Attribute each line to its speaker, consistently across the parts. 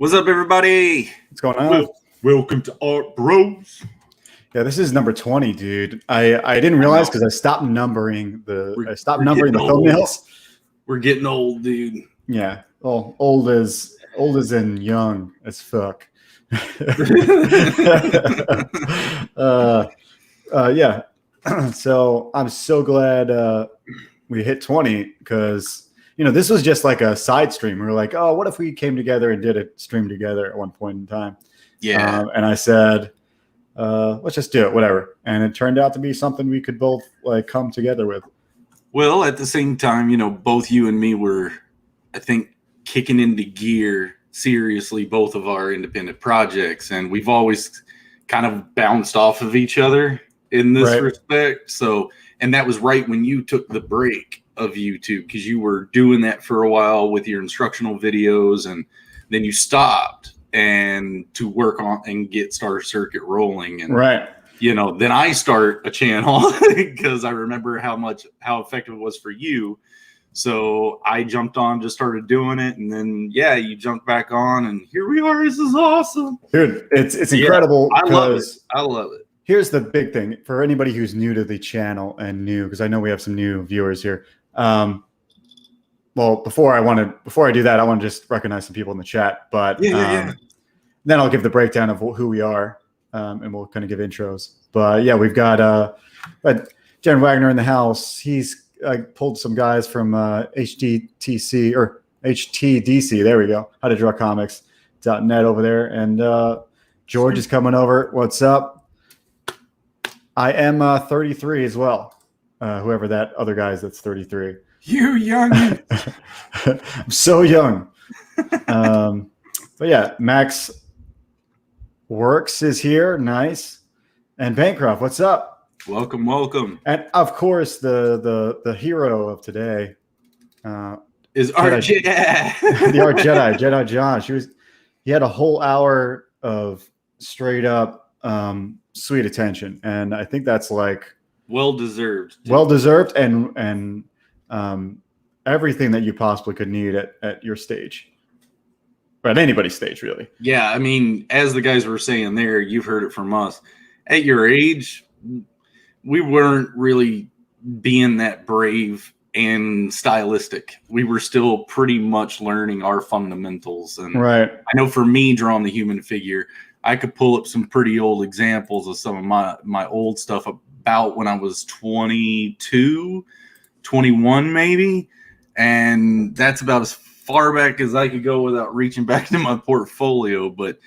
Speaker 1: What's up, everybody?
Speaker 2: What's going on?
Speaker 1: Welcome to Art Bros.
Speaker 2: Yeah, this is number 20, dude. I didn't realize because I stopped numbering the thumbnails.
Speaker 1: We're getting old, dude.
Speaker 2: Yeah, old as in young as fuck. Yeah. So I'm so glad we hit 20 because this was just like a side stream. We were like, oh, what if we came together and did a stream together at one point in time?
Speaker 1: Yeah.
Speaker 2: And I said, let's just do it, whatever. And it turned out to be something we could both like come together with.
Speaker 1: Well, at the same time, both you and me were, I think, kicking into gear seriously both of our independent projects, and we've always kind of bounced off of each other in this respect. So, and that was right when you took the break of YouTube, because you were doing that for a while with your instructional videos, and then you stopped and to work on and get Starter Circuit rolling. And then I start a channel because I remember how effective it was for you. So I jumped on, just started doing it, and then you jumped back on, and here we are. This is awesome,
Speaker 2: dude. It's incredible.
Speaker 1: I love it.
Speaker 2: Here's the big thing for anybody who's new to the channel and because I know we have some new viewers here. Well, before I do that, I want to just recognize some people in the chat, but then I'll give the breakdown of who we are, and we'll kind of give intros. But yeah, we've got Jen Wagner in the house. I pulled some guys from HTTC or HTDC. There we go. How to Draw Comics.net over there. And George is coming over. What's up? I am 33 as well. Whoever that other guy is that's 33.
Speaker 1: You young.
Speaker 2: I'm so young. But yeah, Max Works is here. Nice. And Bancroft, what's up?
Speaker 1: Welcome.
Speaker 2: And of course, the hero of today
Speaker 1: is Art Jedi.
Speaker 2: The Art Jedi John. He had a whole hour of straight up sweet attention, and I think that's like well deserved, and everything that you possibly could need at your stage, or at anybody's stage, really.
Speaker 1: Yeah, I mean, as the guys were saying there, you've heard it from us. At your age, we weren't really being that brave and stylistic. We were still pretty much learning our fundamentals. And I know for me, drawing the human figure, I could pull up some pretty old examples of some of my old stuff about when I was 22, 21 maybe. And that's about as far back as I could go without reaching back into my portfolio. But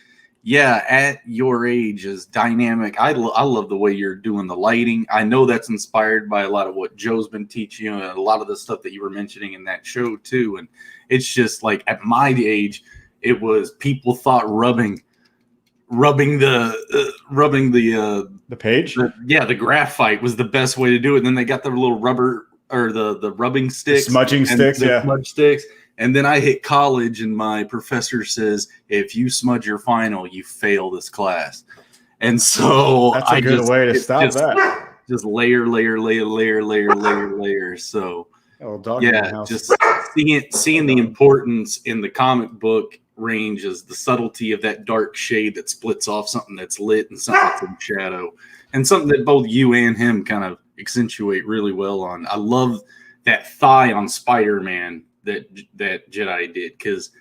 Speaker 1: yeah, at your age is dynamic. I love the way you're doing the lighting. I know that's inspired by a lot of what Joe's been teaching you and a lot of the stuff that you were mentioning in that show too. And it's just like at my age, it was people thought rubbing the
Speaker 2: page.
Speaker 1: The graphite was the best way to do it. And then they got the little rubber or the rubbing sticks,
Speaker 2: smudging sticks,
Speaker 1: smudge sticks. And then I hit college, and my professor says, if you smudge your final, you fail this class. And so
Speaker 2: that's a good way to stop that.
Speaker 1: Just layer. So just seeing the importance in the comic book range is the subtlety of that dark shade that splits off something that's lit and something that's in shadow, and something that both you and him kind of accentuate really well on. I love that thigh on Spider-Man that Jedi did, because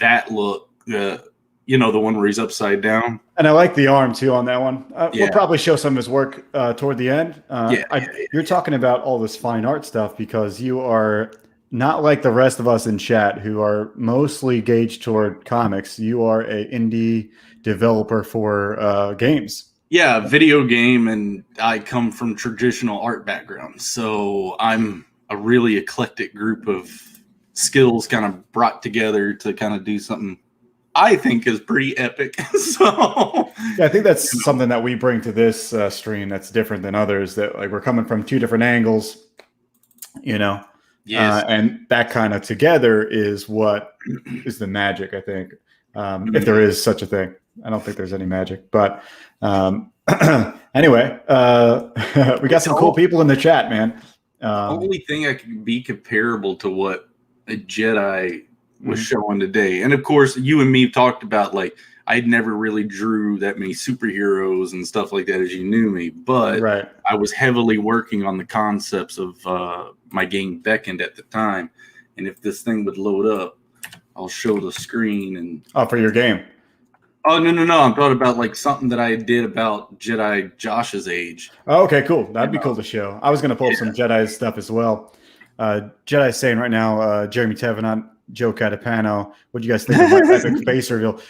Speaker 1: that look, the one where he's upside down.
Speaker 2: And I like the arm too on that one. We'll probably show some of his work toward the end. You're talking about all this fine art stuff because you are not like the rest of us in chat who are mostly gauged toward comics. You are a indie developer for games.
Speaker 1: Yeah, video game, and I come from traditional art background. So I'm a really eclectic group of skills kind of brought together to kind of do something I think is pretty epic. So
Speaker 2: I think that's something that we bring to this stream that's different than others, that like we're coming from two different angles, and that kind of together is what is the magic, I think, if there is such a thing. I don't think there's any magic, but anyway, we got some cool people in the chat, man.
Speaker 1: Only thing I can be comparable to what a Jedi was showing today. And of course, you and me talked about like I'd never really drew that many superheroes and stuff like that as you knew me, but I was heavily working on the concepts of my game Beckoned at the time. And if this thing would load up, I'll show the screen. And
Speaker 2: for your game.
Speaker 1: Oh, no. I'm talking about like something that I did about Jedi Josh's age.
Speaker 2: Oh, okay, cool. That'd be cool to show. I was going to pull up some Jedi stuff as well. Jedi saying right now, Jeremy Thevenot, Joe Catapano. What do you guys think of my epic face reveal?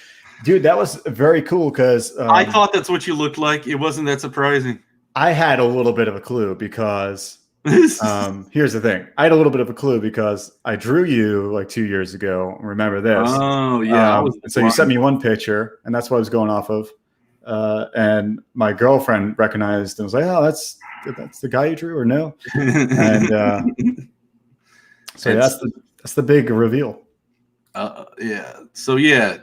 Speaker 2: Dude, that was very cool because
Speaker 1: I thought that's what you looked like. It wasn't that surprising.
Speaker 2: I had a little bit of a clue because here's the thing. I had a little bit of a clue because I drew you like 2 years ago. Remember this?
Speaker 1: Oh, yeah.
Speaker 2: So you sent me one picture, and that's what I was going off of. And my girlfriend recognized and was like, "Oh, that's the guy you drew, or no?" And so that's the big reveal.
Speaker 1: Yeah. So yeah.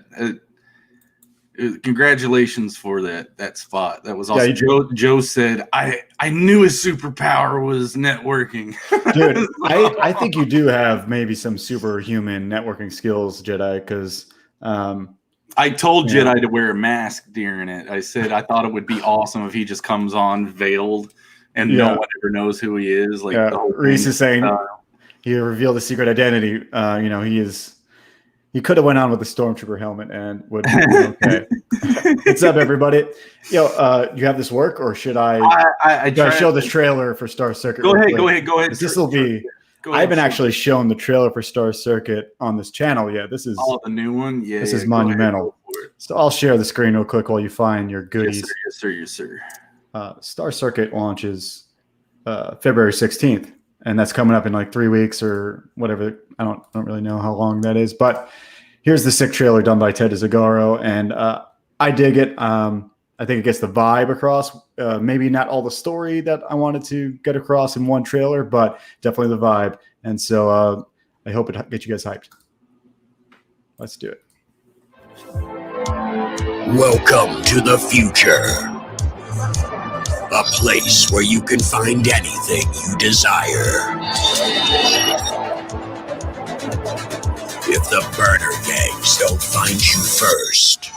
Speaker 1: Congratulations for that spot. That was awesome.
Speaker 2: Yeah,
Speaker 1: Joe said, I knew his superpower was networking.
Speaker 2: Dude, I think you do have maybe some superhuman networking skills, Jedi, because
Speaker 1: I told Jedi to wear a mask during it. I said I thought it would be awesome if he just comes on veiled and no one ever knows who he is. Like
Speaker 2: Reese is saying he revealed the secret identity. He could have went on with the Stormtrooper helmet and would be okay. What's up, everybody? You have this work, or should I show the trailer for Star Circuit?
Speaker 1: Go ahead.
Speaker 2: This will be. I haven't actually shown the trailer for Star Circuit on this channel yet. This is
Speaker 1: the new one. Yeah,
Speaker 2: this is monumental. So I'll share the screen real quick while you find your goodies.
Speaker 1: Yes, sir.
Speaker 2: Star Circuit launches February 16th. And that's coming up in like 3 weeks or whatever. I don't really know how long that is. But here's the sick trailer done by Ted DeZagaro. And I dig it. I think it gets the vibe across. Maybe not all the story that I wanted to get across in one trailer, but definitely the vibe. And so I hope it gets you guys hyped. Let's do it.
Speaker 3: Welcome to the future. A place where you can find anything you desire. If the burner gangs don't find you first.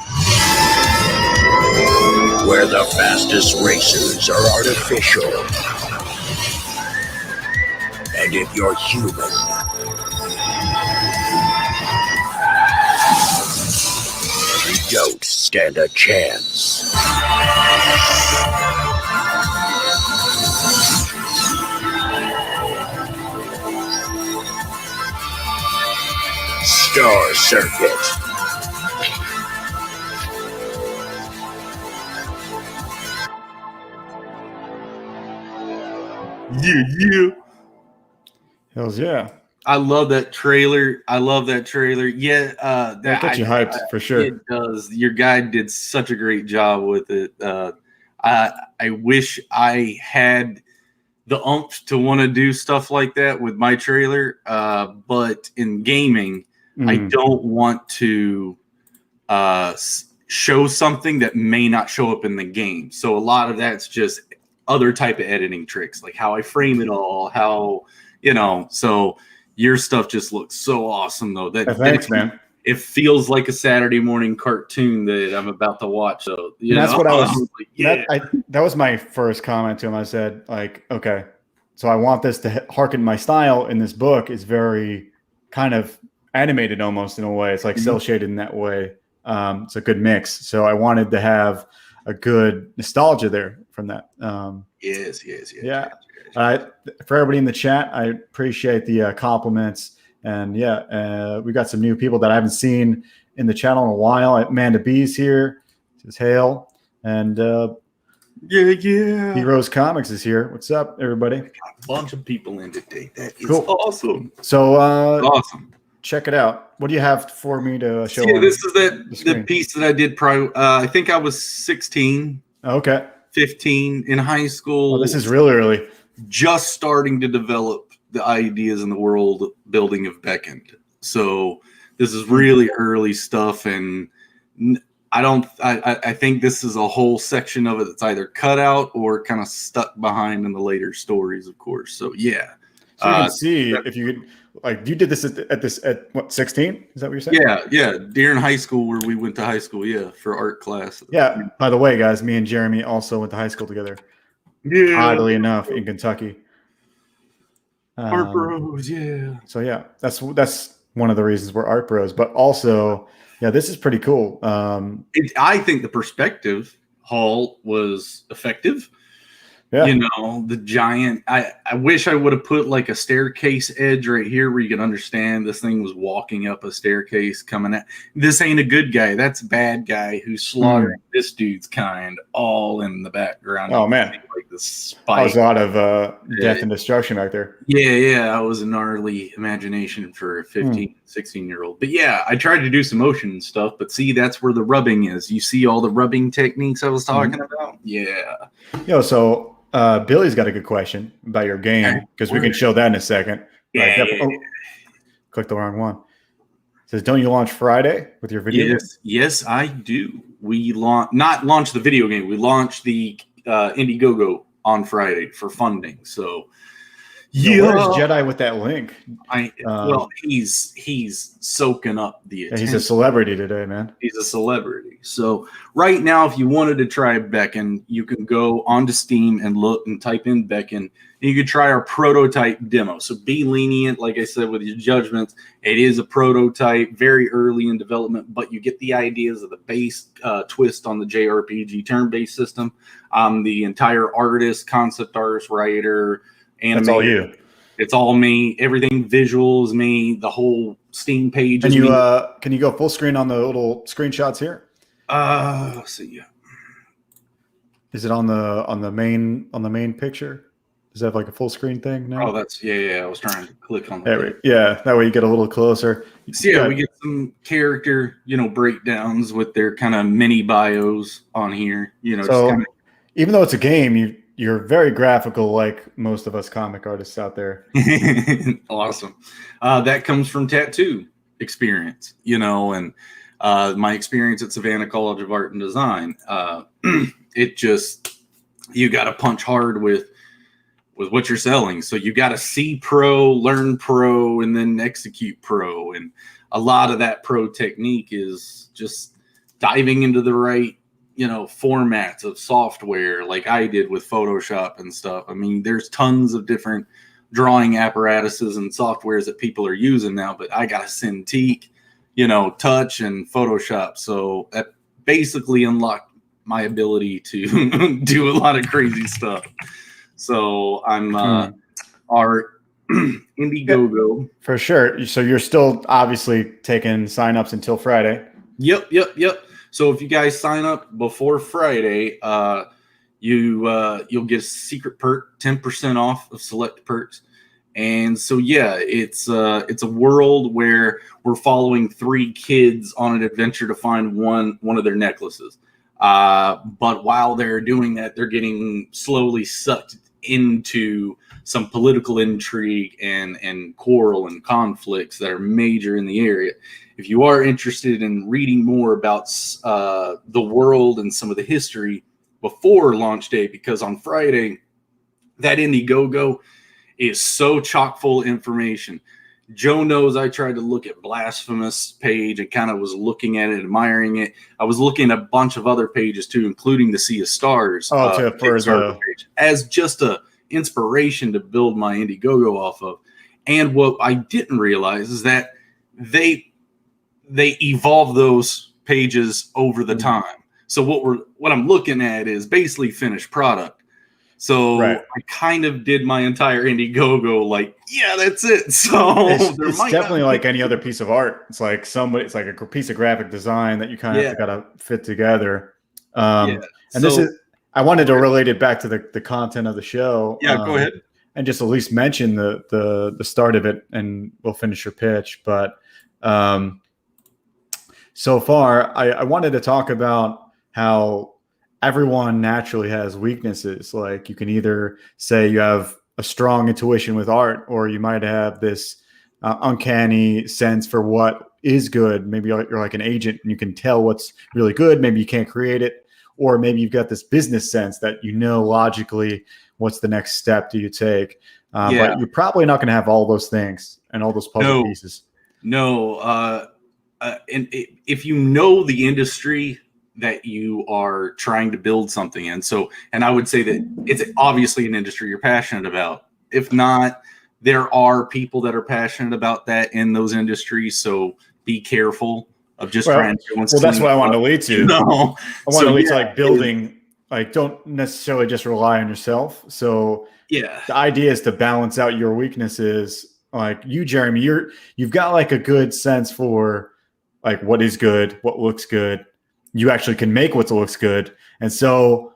Speaker 3: Where the fastest racers are artificial. And if you're human, you don't stand a chance. Star Circuit.
Speaker 1: Yeah.
Speaker 2: Hells yeah.
Speaker 1: I love that trailer. Yeah,
Speaker 2: that gets you hyped for sure.
Speaker 1: It does. Your guy did such a great job with it. I wish I had the oomph to want to do stuff like that with my trailer. But in gaming, I don't want to show something that may not show up in the game. So a lot of that's just other type of editing tricks, like how I frame it all, so your stuff just looks so awesome though.
Speaker 2: Thanks, man.
Speaker 1: It feels like a Saturday morning cartoon that I'm about to watch. So
Speaker 2: that's what I was. That was my first comment to him. I said, like, okay, so I want this to harken my style in this book. Is very kind of animated almost in a way. It's like cell shaded in that way. It's a good mix. So I wanted to have a good nostalgia there from that.
Speaker 1: Yes.
Speaker 2: Yeah. For everybody in the chat, I appreciate the compliments. And we got some new people that I haven't seen in the channel in a while. Amanda B's here. Says hail. And Heroes Comics is here. What's up, everybody?
Speaker 1: We got a bunch of people in today. That is
Speaker 2: cool.
Speaker 1: Awesome.
Speaker 2: So
Speaker 1: awesome.
Speaker 2: Check it out. What do you have for me to show?
Speaker 1: Yeah, this is the piece that I did prior. I think I was 16.
Speaker 2: Okay.
Speaker 1: 15 in high school.
Speaker 2: Oh, this is really early.
Speaker 1: Just starting to develop the ideas in the world building of Beckoned. So this is really early stuff, and I think this is a whole section of it that's either cut out or kind of stuck behind in the later stories, of course. So yeah.
Speaker 2: So you can see if you could like you did this at what, 16? Is that what you're saying?
Speaker 1: Yeah. During high school, where we went to high school, for art class.
Speaker 2: Yeah. By the way, guys, me and Jeremy also went to high school together.
Speaker 1: Yeah.
Speaker 2: Oddly enough, in Kentucky.
Speaker 1: Art bros, yeah.
Speaker 2: So yeah, that's one of the reasons we're art bros. But also, yeah, this is pretty cool.
Speaker 1: I think the perspective haul was effective.
Speaker 2: Yeah.
Speaker 1: The giant. I wish I would have put like a staircase edge right here where you can understand this thing was walking up a staircase coming at. This ain't a good guy. That's a bad guy who's slaughtering this dude's kind all in the background.
Speaker 2: Oh man,
Speaker 1: like the spike.
Speaker 2: That was a lot of death and destruction back there.
Speaker 1: Yeah. That was a gnarly imagination for a 15, 16-year-old. But yeah, I tried to do some motion stuff. But see, that's where the rubbing is. You see all the rubbing techniques I was talking about? Yeah.
Speaker 2: So. Billy's got a good question about your game because we can show that in a second.
Speaker 1: Yeah.
Speaker 2: Click the wrong one. It says, don't you launch Friday with your video?
Speaker 1: Yes, I do. We not launch the video game. We launched the Indiegogo on Friday for funding. So
Speaker 2: where's Jedi with that link?
Speaker 1: He's soaking up the attention.
Speaker 2: He's a celebrity today, man.
Speaker 1: He's a celebrity. So right now, if you wanted to try Beckon, you can go onto Steam and look and type in Beckon. And you can try our prototype demo. So be lenient, like I said, with your judgments. It is a prototype, very early in development, but you get the ideas of the base twist on the JRPG turn-based system. I'm the entire artist, concept artist, writer, animator.
Speaker 2: That's all you.
Speaker 1: It's all me. Everything visual is me. The whole Steam page is
Speaker 2: me.
Speaker 1: Can
Speaker 2: you go full screen on the little screenshots here?
Speaker 1: Let's see.
Speaker 2: Is it on the main picture? Does that have like a full screen thing now?
Speaker 1: Oh, that's I was trying to click on
Speaker 2: that. That way you get a little closer.
Speaker 1: So we get some character, breakdowns with their kind of mini bios on here.
Speaker 2: So
Speaker 1: just kinda...
Speaker 2: even though it's a game, you're very graphical, like most of us comic artists out there.
Speaker 1: Awesome. That comes from tattoo experience, and my experience at Savannah College of Art and Design. You got to punch hard with what you're selling. So you got to see pro, learn pro, and then execute pro. And a lot of that pro technique is just diving into the right formats of software like I did with Photoshop and stuff. I mean, there's tons of different drawing apparatuses and softwares that people are using now, but I got a Cintiq, Touch and Photoshop. So that basically unlocked my ability to do a lot of crazy stuff. So I'm our Indiegogo.
Speaker 2: For sure. So you're still obviously taking signups until Friday.
Speaker 1: Yep. So if you guys sign up before Friday, you'll get a secret perk, 10% off of select perks. And so it's a world where we're following 3 kids on an adventure to find one of their necklaces. But while they're doing that, they're getting slowly sucked into some political intrigue and quarrel and conflicts that are major in the area. If you are interested in reading more about the world and some of the history before launch day, because on Friday, that Indiegogo is so chock full of information. Joe knows I tried to look at Blasphemous page and kind of was looking at it, admiring it. I was looking at a bunch of other pages too, including the Sea of Stars page, as just a inspiration to build my Indiegogo off of. And what I didn't realize is that they evolve those pages over the time. So what I'm looking at is basically finished product. So I kind of did my entire Indiegogo that's it. So
Speaker 2: it's definitely like any other piece of art. It's like a piece of graphic design that you kind of got to fit together. And I wanted to relate it back to the content of the show.
Speaker 1: Yeah, go ahead.
Speaker 2: And just at least mention the start of it, and we'll finish your pitch. But so far, I wanted to talk about how everyone naturally has weaknesses. Like you can either say you have a strong intuition with art, or you might have this uncanny sense for what is good. Maybe you're like an agent and you can tell what's really good. Maybe you can't create it. Or maybe you've got this business sense that logically what's the next step do you take. But you're probably not going to have all those things and all those puzzle pieces.
Speaker 1: No. And if you know the industry that you are trying to build something in, and I would say that it's obviously an industry you're passionate about. If not, there are people that are passionate about that in those industries. So be careful of just trying to.
Speaker 2: Well, that's what I wanted to lead to.
Speaker 1: No,
Speaker 2: I want to lead to like building. Like, don't necessarily just rely on yourself. So the idea is to balance out your weaknesses. Like you, Jeremy, you've got like a good sense for like what is good, what looks good. You actually can make what looks good. And so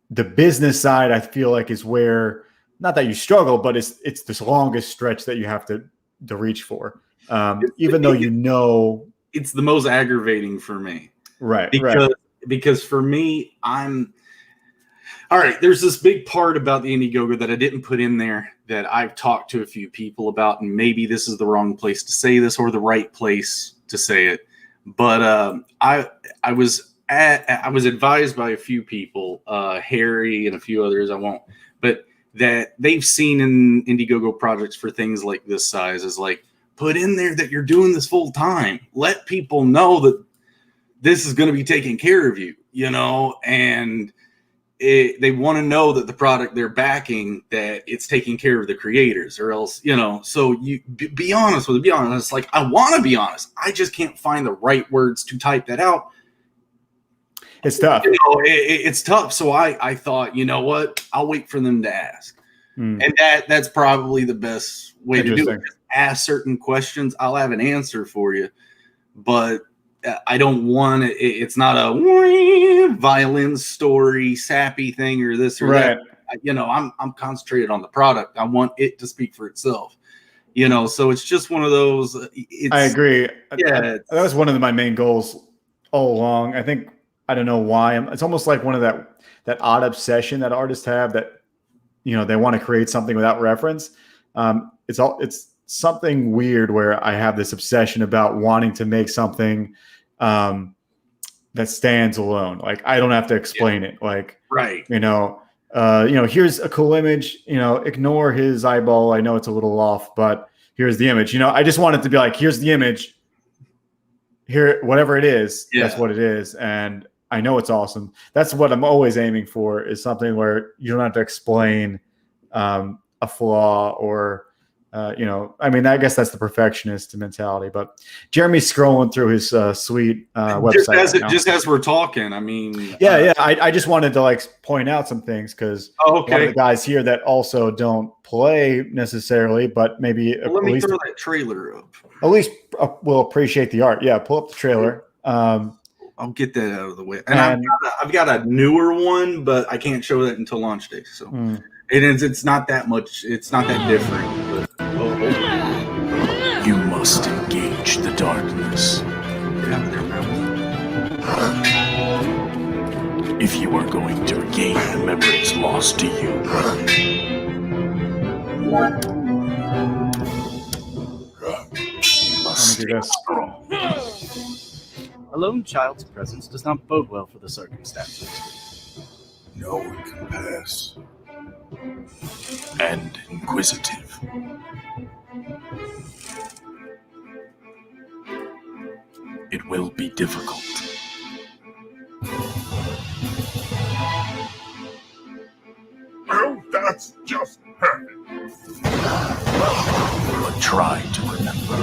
Speaker 2: the business side, I feel like, is where, not that you struggle, but it's this longest stretch that you have to reach for. Even though
Speaker 1: it's the most aggravating for me.
Speaker 2: Right.
Speaker 1: Because for me, all right, there's this big part about the Indiegogo that I didn't put in there that I've talked to a few people about, and maybe this is the wrong place to say this or the right place to say it. But I was advised by a few people, Harry and a few others, I won't, but that they've seen in Indiegogo projects for things like this size is like, put in there that you're doing this full time. Let people know that this is going to be taking care of you, and they want to know that the product they're backing, that it's taking care of the creators, or else, so you be honest with it. Be honest. Like, I want to be honest. I just can't find the right words to type that out.
Speaker 2: It's tough.
Speaker 1: It's tough. So I thought, you know what? I'll wait for them to ask. And that's probably the best way to do it. Ask certain questions. I'll have an answer for you, but I don't want it. It's not a violin story, sappy thing or this or that. I'm concentrated on the product. I want it to speak for itself. So it's just one of those.
Speaker 2: I agree. That was one of my main goals all along. I think, I don't know why. It's almost like one of that odd obsession that artists have that, they want to create something without reference. It's something weird where I have this obsession about wanting to make something that stands alone. Like, I don't have to explain it. Like, here's a cool image, ignore his eyeball. I know it's a little off, but here's the image. I just want it to be like, here's the image. Here, whatever it is, that's what it is. And I know it's awesome. That's what I'm always aiming for, is something where you don't have to explain a flaw or, I guess that's the perfectionist mentality. But Jeremy's scrolling through his sweet website.
Speaker 1: Just as we're talking,
Speaker 2: I just wanted to point out some things because one of the guys here that also don't play necessarily, but maybe
Speaker 1: let me throw that trailer up.
Speaker 2: At least we'll appreciate the art. Yeah, pull up the trailer.
Speaker 1: I'll get that out of the way. And I've got a newer one, but I can't show that until launch day. So it's not that much. It's not that different. But,
Speaker 3: you must engage the darkness. If you are going to regain the memories lost to you.
Speaker 4: A lone child's presence does not bode well for the circumstances.
Speaker 3: No one can pass. And inquisitive. It will be difficult.
Speaker 5: Oh, that's just perfect.
Speaker 3: But try to remember.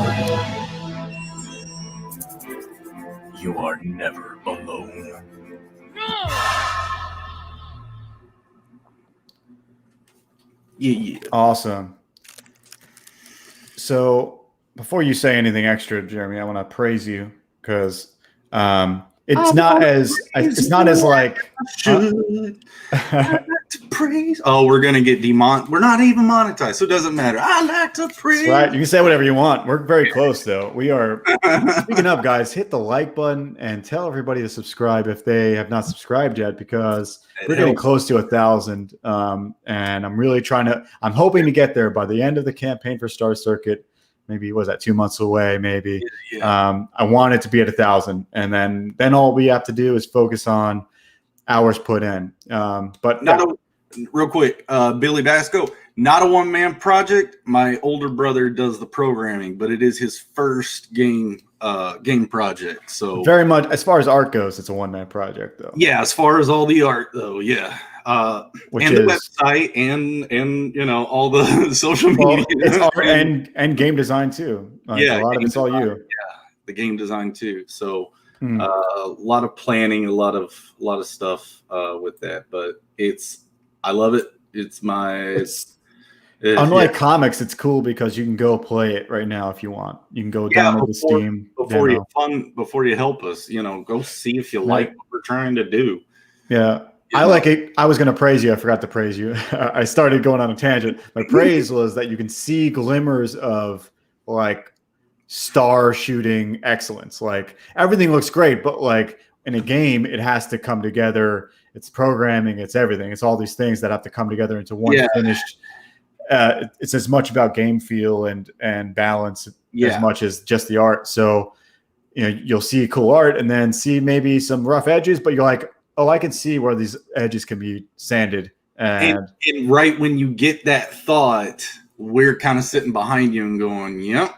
Speaker 3: You are never alone.
Speaker 1: Yeah.
Speaker 2: Awesome. So before you say anything extra, Jeremy, I want to praise you because it's not as like
Speaker 1: to praise. Oh, we're gonna get We're not even monetized, so it doesn't matter. I like to praise.
Speaker 2: Right, you can say whatever you want. We're very close, though. We are. Speaking of, guys, hit the like button and tell everybody to subscribe if they have not subscribed yet, because we're getting close to 1,000. And I'm really I'm hoping to get there by the end of the campaign for Star Circuit. Maybe, was that 2 months away? Maybe. I want it to be at 1,000, and then all we have to do is focus on hours put in. But
Speaker 1: real quick, Billy Basco, not a one-man project. My older brother does the programming, but it is his first game project. So
Speaker 2: very much as far as art goes, it's a one-man project, though.
Speaker 1: yeah, as far as all the art, though, yeah.
Speaker 2: Which
Speaker 1: and
Speaker 2: is,
Speaker 1: the website and all the social media.
Speaker 2: Well, it's art and game design too. Like,
Speaker 1: yeah,
Speaker 2: a lot of it's all
Speaker 1: design,
Speaker 2: you.
Speaker 1: Yeah, the game design too. So
Speaker 2: Mm.
Speaker 1: a lot of planning, a lot of stuff with that. But I love it. It's
Speaker 2: Unlike comics, it's cool because you can go play it right now if you want. You can go download the Steam
Speaker 1: before
Speaker 2: demo.
Speaker 1: before you help us. Go see if you like what we're trying to do.
Speaker 2: Yeah. I like it. I was going to praise you. I forgot to praise you. I started going on a tangent. My praise was that you can see glimmers of like star shooting excellence. Like everything looks great, but like in a game, it has to come together. It's programming, it's everything. It's all these things that have to come together into one finished. It's as much about game feel and balance as much as just the art. So, you'll see cool art and then see maybe some rough edges, but you're like, oh, I can see where these edges can be sanded. And
Speaker 1: right when you get that thought, we're kind of sitting behind you and going, yep.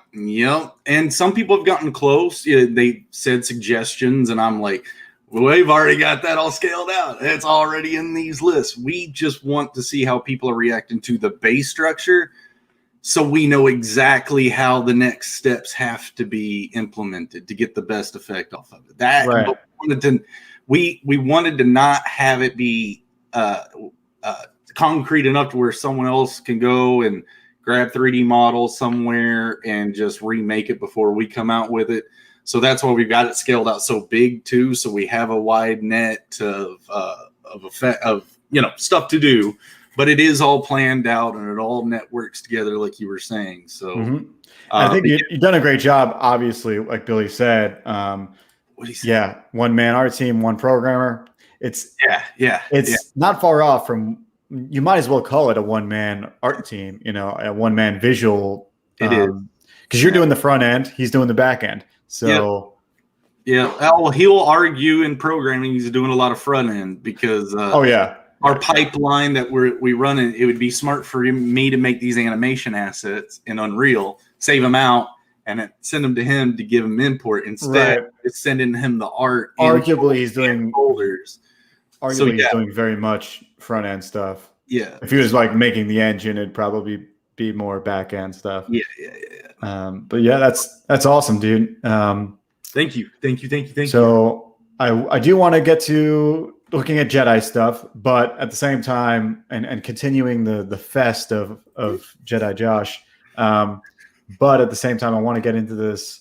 Speaker 1: And some people have gotten close. They said suggestions, and I'm like, well, we've already got that all scaled out. It's already in these lists. We just want to see how people are reacting to the base structure so we know exactly how the next steps have to be implemented to get the best effect off of it. That right. We wanted to not have it be concrete enough to where someone else can go and grab 3D models somewhere and just remake it before we come out with it. So that's why we've got it scaled out so big too. So we have a wide net of stuff to do, but it is all planned out and it all networks together, like you were saying. So
Speaker 2: I think you've done a great job. Obviously, like Billy said, one man art team, one programmer. It's not far off from. You might as well call it a one man art team. A one man visual.
Speaker 1: It is
Speaker 2: because you're doing the front end, he's doing the back end. So
Speaker 1: he'll argue in programming he's doing a lot of front end because our pipeline that we run it would be smart for me to make these animation assets in Unreal, save them out, and send them to him to give him import. Instead, it's sending him the art.
Speaker 2: Arguably, he's doing
Speaker 1: folders.
Speaker 2: He's doing very much front end stuff.
Speaker 1: Yeah.
Speaker 2: If he was like making the engine, it'd probably be more back end stuff.
Speaker 1: Yeah.
Speaker 2: But yeah, that's awesome, dude.
Speaker 1: Thank you.
Speaker 2: So I do want to get to looking at Jedi stuff, but at the same time, and continuing the fest of Jedi Josh. But at the same time, I want to get into this.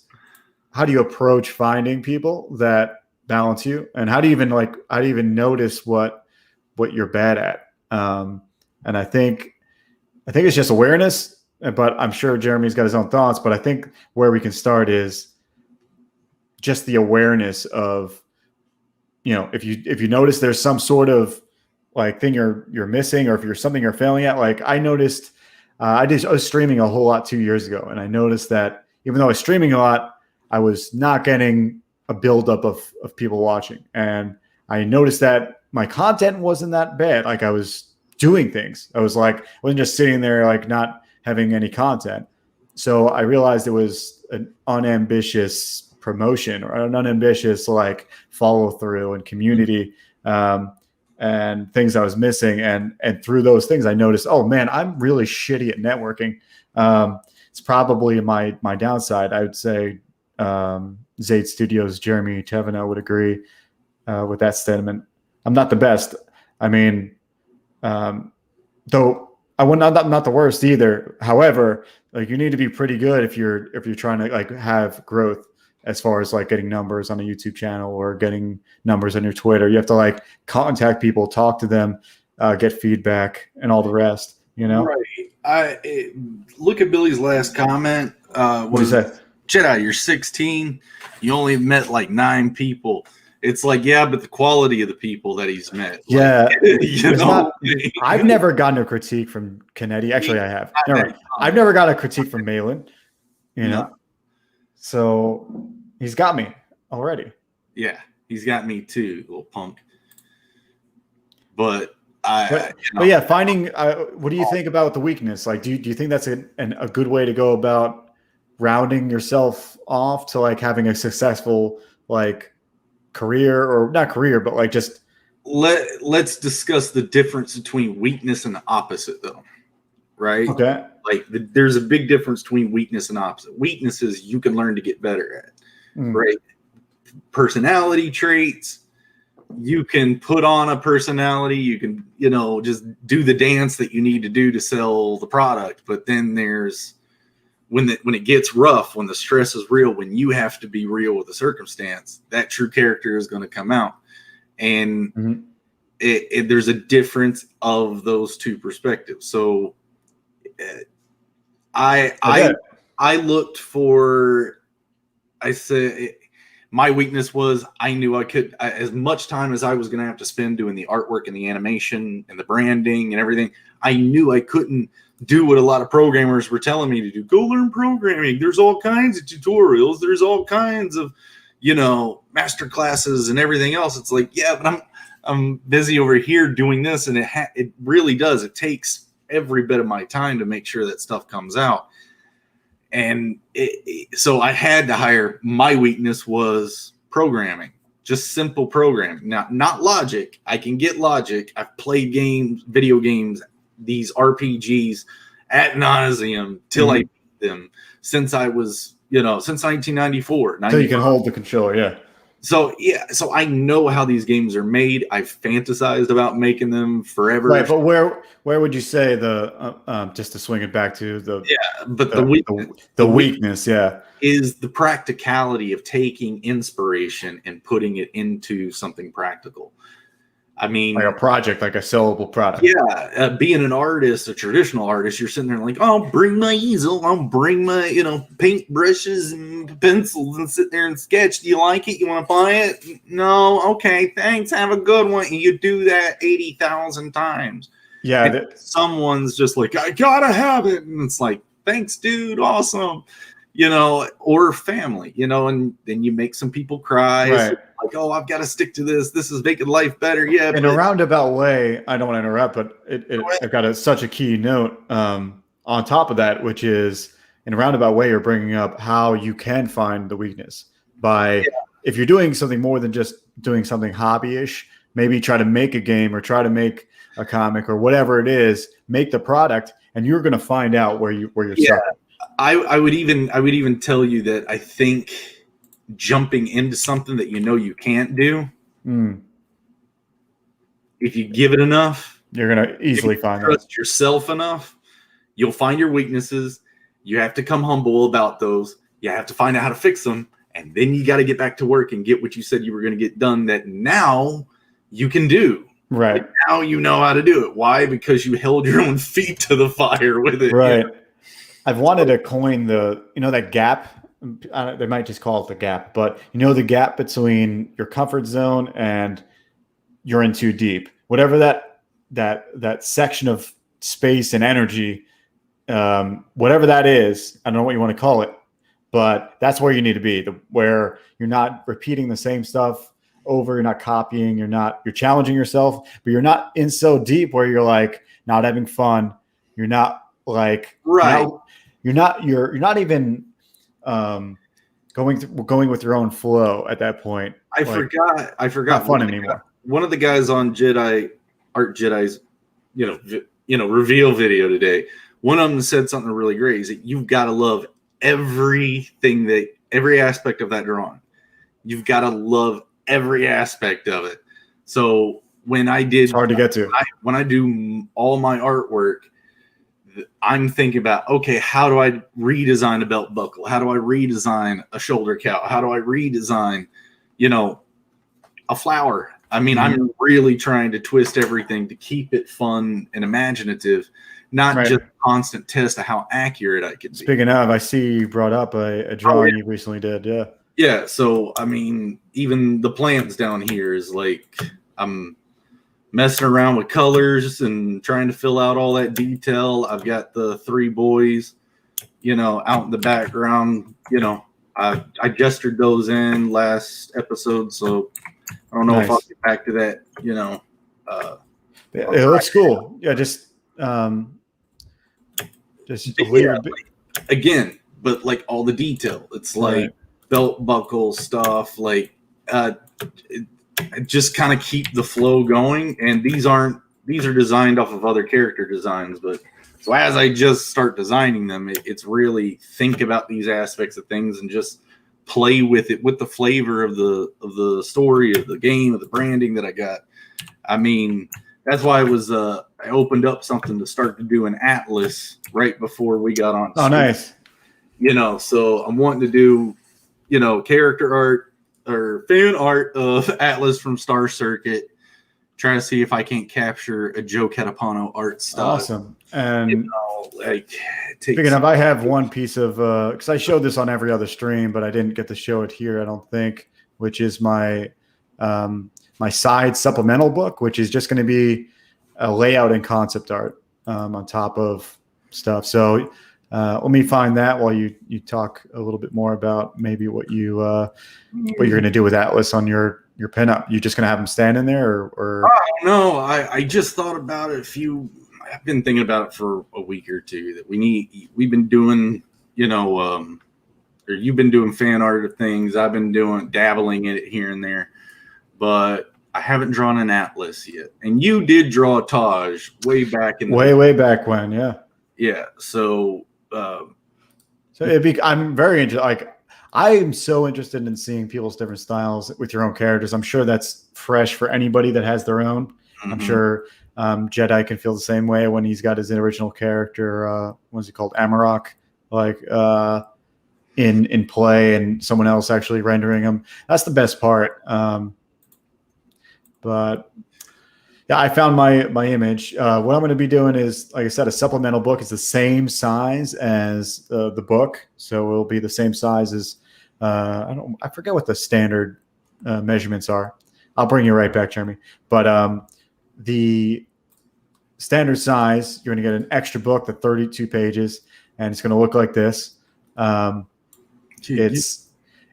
Speaker 2: How do you approach finding people that balance you, and how do you even notice what you're bad at? And I think it's just awareness. But I'm sure Jeremy's got his own thoughts. But I think where we can start is just the awareness of, if you notice there's some sort of like thing you're missing, or if you're something you're failing at. Like I noticed, I was streaming a whole lot 2 years ago, and I noticed that even though I was streaming a lot, I was not getting a buildup of people watching, and I noticed that my content wasn't that bad. Like I was doing things. I wasn't just sitting there like not having any content. So I realized it was an unambitious promotion or an unambitious like follow through and community and things I was missing. And through those things, I noticed, oh man, I'm really shitty at networking. It's probably my downside. I would say Zade Studios, Jeremy Thevenot would agree with that sentiment. I'm not the best. I mean, though I'm not the worst either. However, like you need to be pretty good if you're trying to like have growth as far as like getting numbers on a YouTube channel or getting numbers on your Twitter. You have to like contact people, talk to them, get feedback, and all the rest.
Speaker 1: Right. Look at Billy's last comment.
Speaker 2: What is that?
Speaker 1: Jedi, you're 16. You only met like 9 people. It's like, yeah, but the quality of the people that he's met.
Speaker 2: Yeah. I've never gotten a critique from Kennedy. Actually, I have. I've never got a critique from Malin, So he's got me already.
Speaker 1: Yeah, he's got me too, little punk. But
Speaker 2: But yeah, finding. What do you think about the weakness? Like, do you think that's a good way to go about rounding yourself off to like having a successful like career, or not career, but like just
Speaker 1: let's discuss the difference between weakness and opposite, though. Right?
Speaker 2: Okay.
Speaker 1: Like there's a big difference between weakness and opposite. Weakness is you can learn to get better at, right? Personality traits. You can put on a personality. You can, just do the dance that you need to do to sell the product. But then there's when it gets rough, when the stress is real, when you have to be real with the circumstance, that true character is going to come out. And there's a difference of those two perspectives. So I looked for, I said, my weakness was I knew I could, as much time as I was going to have to spend doing the artwork and the animation and the branding and everything, I knew I couldn't do what a lot of programmers were telling me to do. Go learn programming. There's all kinds of tutorials. There's all kinds of, master classes and everything else. It's like, yeah, but I'm busy over here doing this. And it really does. It takes every bit of my time to make sure that stuff comes out. And so I had to hire. My weakness was programming, just simple programming. Now, not logic. I can get logic. I've played games, video games, these RPGs ad nauseum till I beat them since I was, since 1994.
Speaker 2: So you can hold the controller, yeah.
Speaker 1: So I know how these games are made. I've fantasized about making them forever.
Speaker 2: Right, but where would you say the just to swing it back to the weakness, yeah, is the practicality of taking inspiration and putting it into something practical. I mean, like a project, like a sellable product.
Speaker 1: Yeah, being an artist, a traditional artist, you're sitting there like, oh, I'll bring my easel, I'll bring my, paint brushes and pencils and sit there and sketch. Do you like it? You want to buy it? No, okay, thanks. Have a good one. And you do that 80,000 times.
Speaker 2: Yeah,
Speaker 1: someone's just like, I gotta have it, and it's like, thanks, dude, awesome. Or family, and then you make some people cry.
Speaker 2: Right.
Speaker 1: Like, oh, I've got to stick to this. This is making life better. Yeah.
Speaker 2: In a roundabout way, I don't want to interrupt, but I've got such a key note on top of that, which is in a roundabout way, you're bringing up how you can find the weakness by if you're doing something more than just doing something hobby-ish, maybe try to make a game or try to make a comic or whatever it is, make the product, and you're going to find out where you're stuck.
Speaker 1: I would even tell you that I think jumping into something that you can't do, if you give it enough,
Speaker 2: you're gonna easily find
Speaker 1: trust yourself enough, you'll find your weaknesses. You have to come humble about those. You have to find out how to fix them, and then you got to get back to work and get what you said you were going to get done that now you can do.
Speaker 2: Right.
Speaker 1: Like now you know how to do it. Why? Because you held your own feet to the fire with it.
Speaker 2: Right. I've wanted to coin that gap. They might just call it the gap, but the gap between your comfort zone and you're in too deep, whatever that section of space and energy, whatever that is, I don't know what you want to call it, but that's where you need to be, where you're not repeating the same stuff over, you're not copying, you're challenging yourself, but you're not in so deep where you're like not having fun. You're not like,
Speaker 1: right.
Speaker 2: You're not even going with your own flow at that point.
Speaker 1: I forgot.
Speaker 2: Not fun anymore.
Speaker 1: One of the guys on Jedi's, reveal video today. One of them said something really great. Is that you've got to love every aspect of that drawing. You've got to love every aspect of it. So when I did,
Speaker 2: it's hard to get to.
Speaker 1: When I do all my artwork, I'm thinking about, okay, how do I redesign a belt buckle? How do I redesign a shoulder cowl? How do I redesign, a flower? I mean, I'm really trying to twist everything to keep it fun and imaginative, not just a constant test of how accurate I can be.
Speaker 2: Speaking of, I see you brought up a drawing you recently did. Yeah.
Speaker 1: Yeah. So, I mean, even the plants down here is like, I'm messing around with colors and trying to fill out all that detail. I've got the 3 boys, out in the background. I gestured those in last episode, so I don't know if I'll get back to that,
Speaker 2: It looks cool. Yeah, just a little bit.
Speaker 1: Again, but like all the detail. It's like belt buckle stuff, like just kind of keep the flow going. And these are designed off of other character designs, but so as I just start designing them, it's really think about these aspects of things and just play with it, with the flavor of the story, of the game, of the branding that I got. I mean, that's why I opened up something to start to do an atlas right before we got on.
Speaker 2: Oh, nice.
Speaker 1: So I'm wanting to do, character art or fan art of Atlas from Star Circuit. Trying to see if I can't capture a Joe Catapano art style.
Speaker 2: Awesome. And
Speaker 1: speaking
Speaker 2: of, I have one piece of because I showed this on every other stream, but I didn't get to show it here, I don't think, which is my my side supplemental book, which is just going to be a layout and concept art on top of stuff. So let me find that while you talk a little bit more about maybe what you're going to do with Atlas on your pinup. You just going to have them stand in there, or?
Speaker 1: No, I just thought about it I've been thinking about it for a week or two that we've been doing, or you've been doing fan art of things. I've been dabbling in it here and there, but I haven't drawn an Atlas yet. And you did draw a Taj way back
Speaker 2: way back when. Yeah.
Speaker 1: Yeah. So,
Speaker 2: I'm very interested. Like, I am so interested in seeing people's different styles with your own characters. I'm sure that's fresh for anybody that has their own. Mm-hmm. I'm sure Jedi can feel the same way when he's got his original character. What's he called? Amarok, like in play, and someone else actually rendering him. That's the best part. But yeah, I found my image. What I'm going to be doing is, like I said, a supplemental book. Is the same size as the book, so it'll be the same size as I forget what the standard measurements are. I'll bring you right back, Jeremy. But the standard size, you're going to get an extra book, the 32 pages, and it's going to look like this.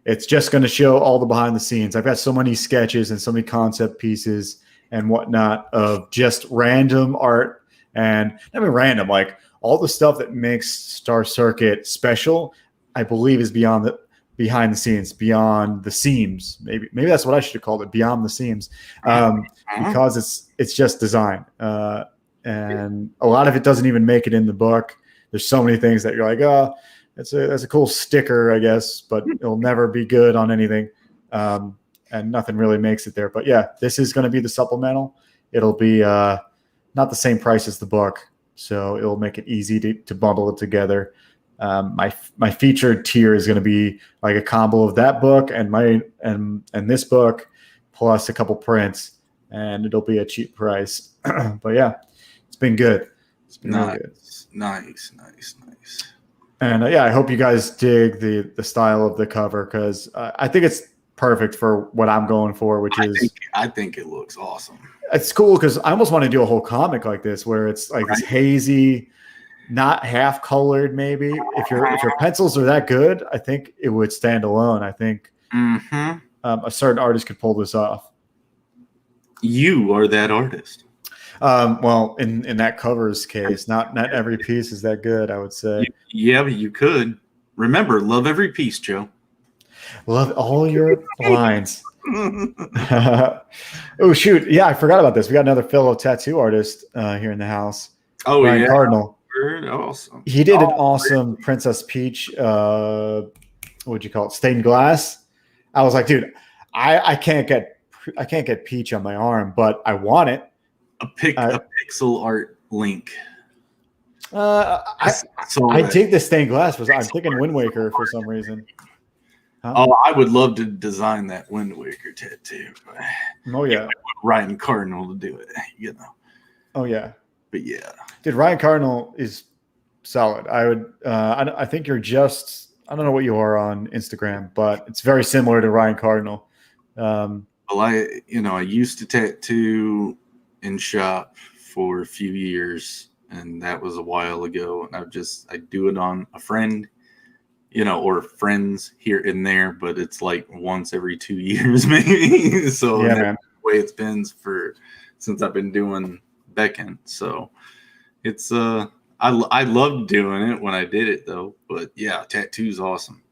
Speaker 2: It's just going to show all the behind the scenes. I've got so many sketches and so many concept pieces and whatnot of just random art, and not even random, like all the stuff that makes Star Circuit special, I believe is behind the scenes, beyond the seams. Maybe that's what I should have called it, beyond the seams, because it's just design, and a lot of it doesn't even make it in the book. There's so many things that you're like, oh, that's a cool sticker, I guess, but it'll never be good on anything. And nothing really makes it there. But yeah, this is going to be the supplemental. It'll be not the same price as the book, so it'll make it easy to bundle it together. My featured tier is going to be like a combo of that book and this book plus a couple prints, and it'll be a cheap price. But yeah, it's been good. It's been really good.
Speaker 1: Nice.
Speaker 2: And yeah, I hope you guys dig the style of the cover, because I think it's perfect for what I'm going for, which
Speaker 1: I think it looks awesome.
Speaker 2: It's cool because I almost want to do a whole comic like this, where it's like this hazy, not half colored. Maybe if your pencils are that good, I think it would stand alone. I think a certain artist could pull this off.
Speaker 1: You are that artist.
Speaker 2: Well, in that cover's case, not every piece is that good, I would say.
Speaker 1: Yeah, but you could. Remember, love every piece, Joe.
Speaker 2: Love all your lines. Oh, shoot. Yeah, I forgot about this. We got another fellow tattoo artist here in the house.
Speaker 1: Oh,
Speaker 2: Ryan Cardinal.
Speaker 1: Awesome.
Speaker 2: He did an awesome Princess Peach, what would you call it, stained glass. I was like, dude, I can't get Peach on my arm, but I want it.
Speaker 1: A pixel art link.
Speaker 2: I dig the stained glass. I'm thinking Wind Waker for some reason. Huh?
Speaker 1: Oh, I would love to design that Wind Waker tattoo.
Speaker 2: Oh yeah,
Speaker 1: Ryan Cardinal to do it.
Speaker 2: Oh yeah,
Speaker 1: but yeah,
Speaker 2: dude, Ryan Cardinal is solid. I would. I think you're just. I don't know what you are on Instagram, but it's very similar to Ryan Cardinal.
Speaker 1: Well, I used to tattoo in shop for a few years, and that was a while ago. And I do it on a friend, or friends here and there, but it's like once every 2 years maybe. So
Speaker 2: yeah,
Speaker 1: that's the way it's been since I've been doing beckon. So it's I loved doing it when I did it though. But yeah, tattoo's awesome.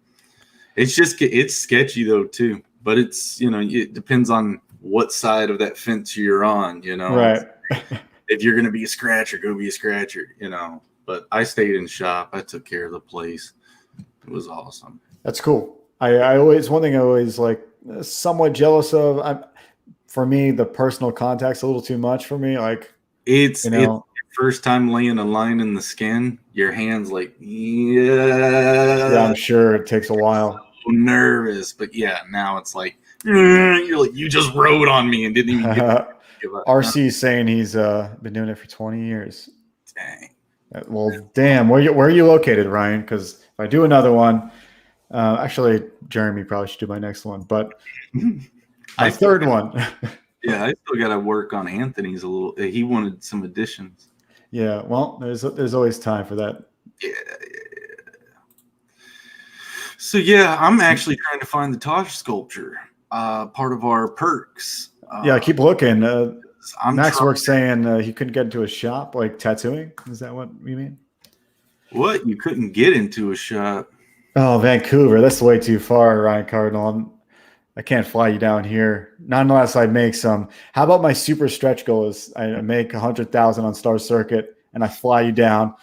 Speaker 1: It's sketchy though too. But it's, it depends on what side of that fence you're on,
Speaker 2: Right.
Speaker 1: If you're gonna be a scratcher, go be a scratcher, But I stayed in shop. I took care of the place. It was awesome.
Speaker 2: That's cool. I always, one thing I always like somewhat jealous of. For me, the personal contact's a little too much for me. Like
Speaker 1: it's your first time laying a line in the skin. Your hands like
Speaker 2: yeah, I'm sure it takes a while.
Speaker 1: So nervous, but yeah, now it's like you're like you just rode on me and didn't even give up.
Speaker 2: RC's saying he's been doing it for 20 years.
Speaker 1: Dang.
Speaker 2: Well, damn. Where are you located, Ryan? Because if I do another one, actually, Jeremy probably should do my next one, but my third one.
Speaker 1: Yeah, I still got to work on Anthony's a little. He wanted some additions.
Speaker 2: Yeah, well, there's always time for that.
Speaker 1: Yeah. So yeah, I'm actually trying to find the Tosh sculpture, part of our perks.
Speaker 2: Yeah, keep looking. Max Works saying he couldn't get into a shop like tattooing. Is that what you mean?
Speaker 1: What? You couldn't get into a shop?
Speaker 2: Oh, Vancouver. That's way too far, Ryan Cardinal. I can't fly you down here. Not unless I make some. How about my super stretch goal is I make 100,000 on Star Circuit and I fly you down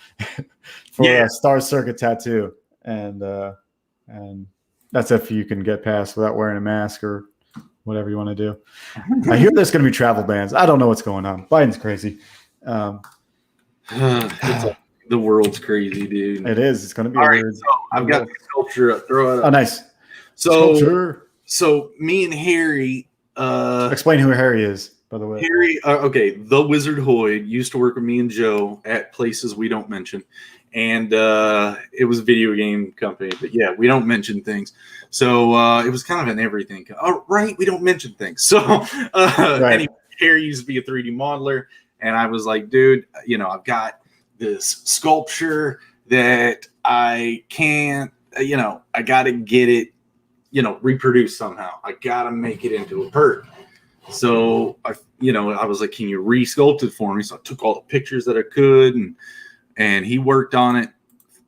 Speaker 2: for a Star Circuit tattoo. And that's if you can get past without wearing a mask or whatever you want to do. I hear there's going to be travel bans. I don't know what's going on. Biden's crazy.
Speaker 1: The world's crazy, dude.
Speaker 2: It is. It's going to be
Speaker 1: weird. So I've got the sculpture up. Throw it up.
Speaker 2: Oh, nice.
Speaker 1: So me and Harry.
Speaker 2: Explain who Harry is, by the way.
Speaker 1: Harry, okay, the Wizard Hoyd used to work with me and Joe at places we don't mention. And it was a video game company. But yeah, we don't mention things. So it was kind of an everything. Oh, right, we don't mention things. So anyway, Harry used to be a 3D modeler. And I was like, dude, I've got this sculpture that I can't, I got to get it, reproduce somehow. I got to make it into a perk. So I was like, can you re-sculpt it for me? So I took all the pictures that I could and he worked on it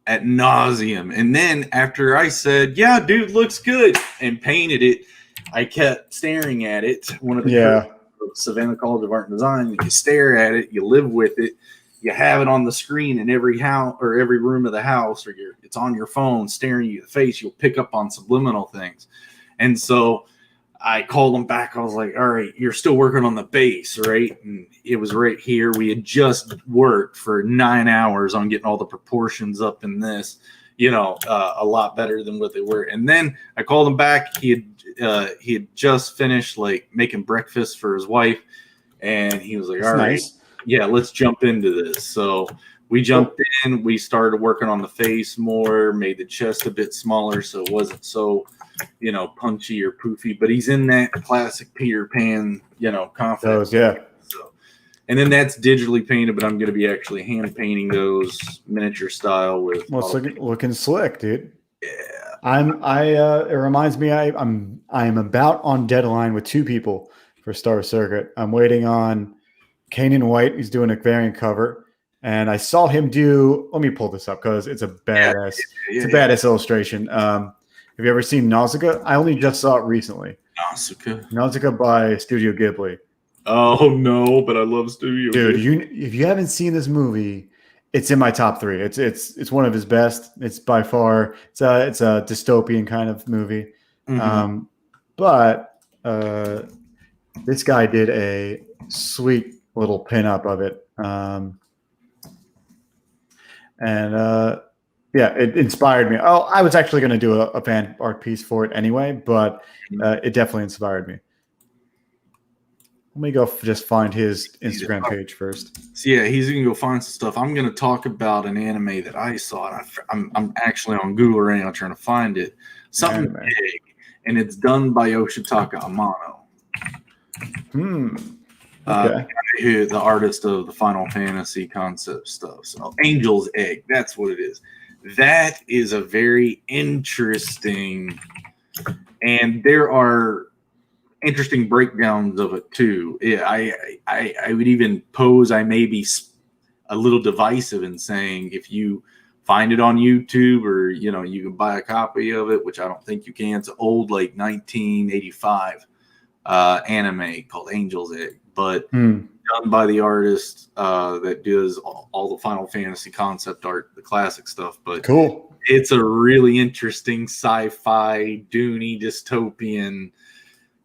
Speaker 1: ad nauseum. And then after I said, yeah, dude, looks good, and painted it, I kept staring at it. One of the Savannah College of Art and Design, you stare at it, you live with it, you have it on the screen in every house or every room of the house, or it's on your phone staring you in the face. You'll pick up on subliminal things. And so I called him back. I was like, all right, you're still working on the base, right? And it was right here. We had just worked for 9 hours on getting all the proportions up in this, a lot better than what they were. And then I called him back. He had just finished like making breakfast for his wife. And he was like, all right. Nice. Yeah, let's jump into this. So we jumped in. We started working on the face more, made the chest a bit smaller so it wasn't so, punchy or poofy. But he's in that classic Peter Pan, confidence.
Speaker 2: Yeah.
Speaker 1: So, and then that's digitally painted, but I'm going to be actually hand painting those miniature style with.
Speaker 2: Well, it's looking slick, dude.
Speaker 1: Yeah.
Speaker 2: It reminds me, I'm about on deadline with 2 people for Star Circuit. I'm waiting on Kanan White. He's doing a variant cover, and I saw him do. Let me pull this up because it's a badass. It's a badass illustration. Have you ever seen Nausicaa? I only just saw it recently. Nausicaa by Studio Ghibli.
Speaker 1: Oh no, but I love Studio.
Speaker 2: Dude, if you haven't seen this movie, it's in my top 3. It's one of his best. It's by far. It's a dystopian kind of movie. Mm-hmm. But this guy did a sweet little pinup of it. It inspired me. Oh, I was actually going to do a fan art piece for it anyway, but it definitely inspired me. Let me go just find his Instagram page first.
Speaker 1: So yeah, he's going to go find some stuff. I'm going to talk about an anime that I saw. I'm actually on Google right now trying to find it. Something big, and it's done by Yoshitaka Amano.
Speaker 2: Okay.
Speaker 1: The artist of the Final Fantasy concept stuff. So Angel's Egg, that's what it is. That is a very interesting, and there are interesting breakdowns of it too. Yeah, I would even pose I may be a little divisive in saying if you find it on YouTube or you can buy a copy of it, which I don't think you can. It's old, like 1985 anime called Angel's Egg, but done by the artist that does all the Final Fantasy concept art, the classic stuff. But
Speaker 2: cool.
Speaker 1: It's a really interesting sci-fi, Dune-y, dystopian.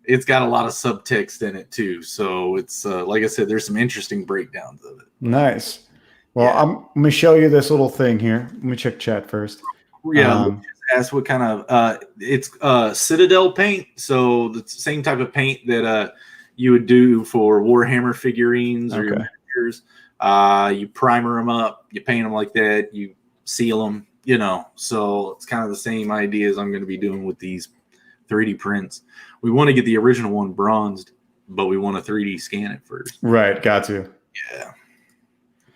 Speaker 1: It's got a lot of subtext in it too. So it's like I said, there's some interesting breakdowns of it.
Speaker 2: Nice. Well, let me show you this little thing here. Let me check chat first.
Speaker 1: Yeah, just ask what kind of it's Citadel paint. So the same type of paint that you would do for Warhammer figurines or your miniatures. You primer them up, you paint them like that, you seal them. So it's kind of the same idea as I'm going to be doing with these 3D prints. We want to get the original one bronzed, but we want to 3D scan it first.
Speaker 2: Right, got to.
Speaker 1: Yeah.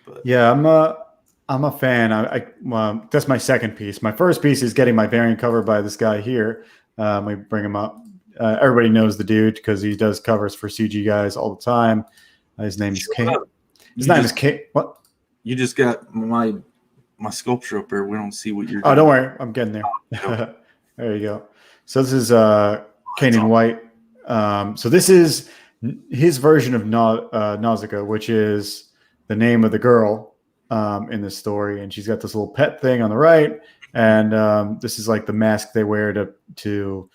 Speaker 1: But.
Speaker 2: Yeah, I'm a fan. That's my second piece. My first piece is getting my variant cover by this guy here. Let me bring him up. Everybody knows the dude because he does covers for CG guys all the time. His name is Kate. His name is Kate. What?
Speaker 1: You just got my sculpture up there. We don't see what you're doing.
Speaker 2: Oh, don't worry. I'm getting there. There you go. So this is Kanan White. So this is his version of Nausicaa, which is the name of the girl in this story. And she's got this little pet thing on the right. And this is like the mask they wear to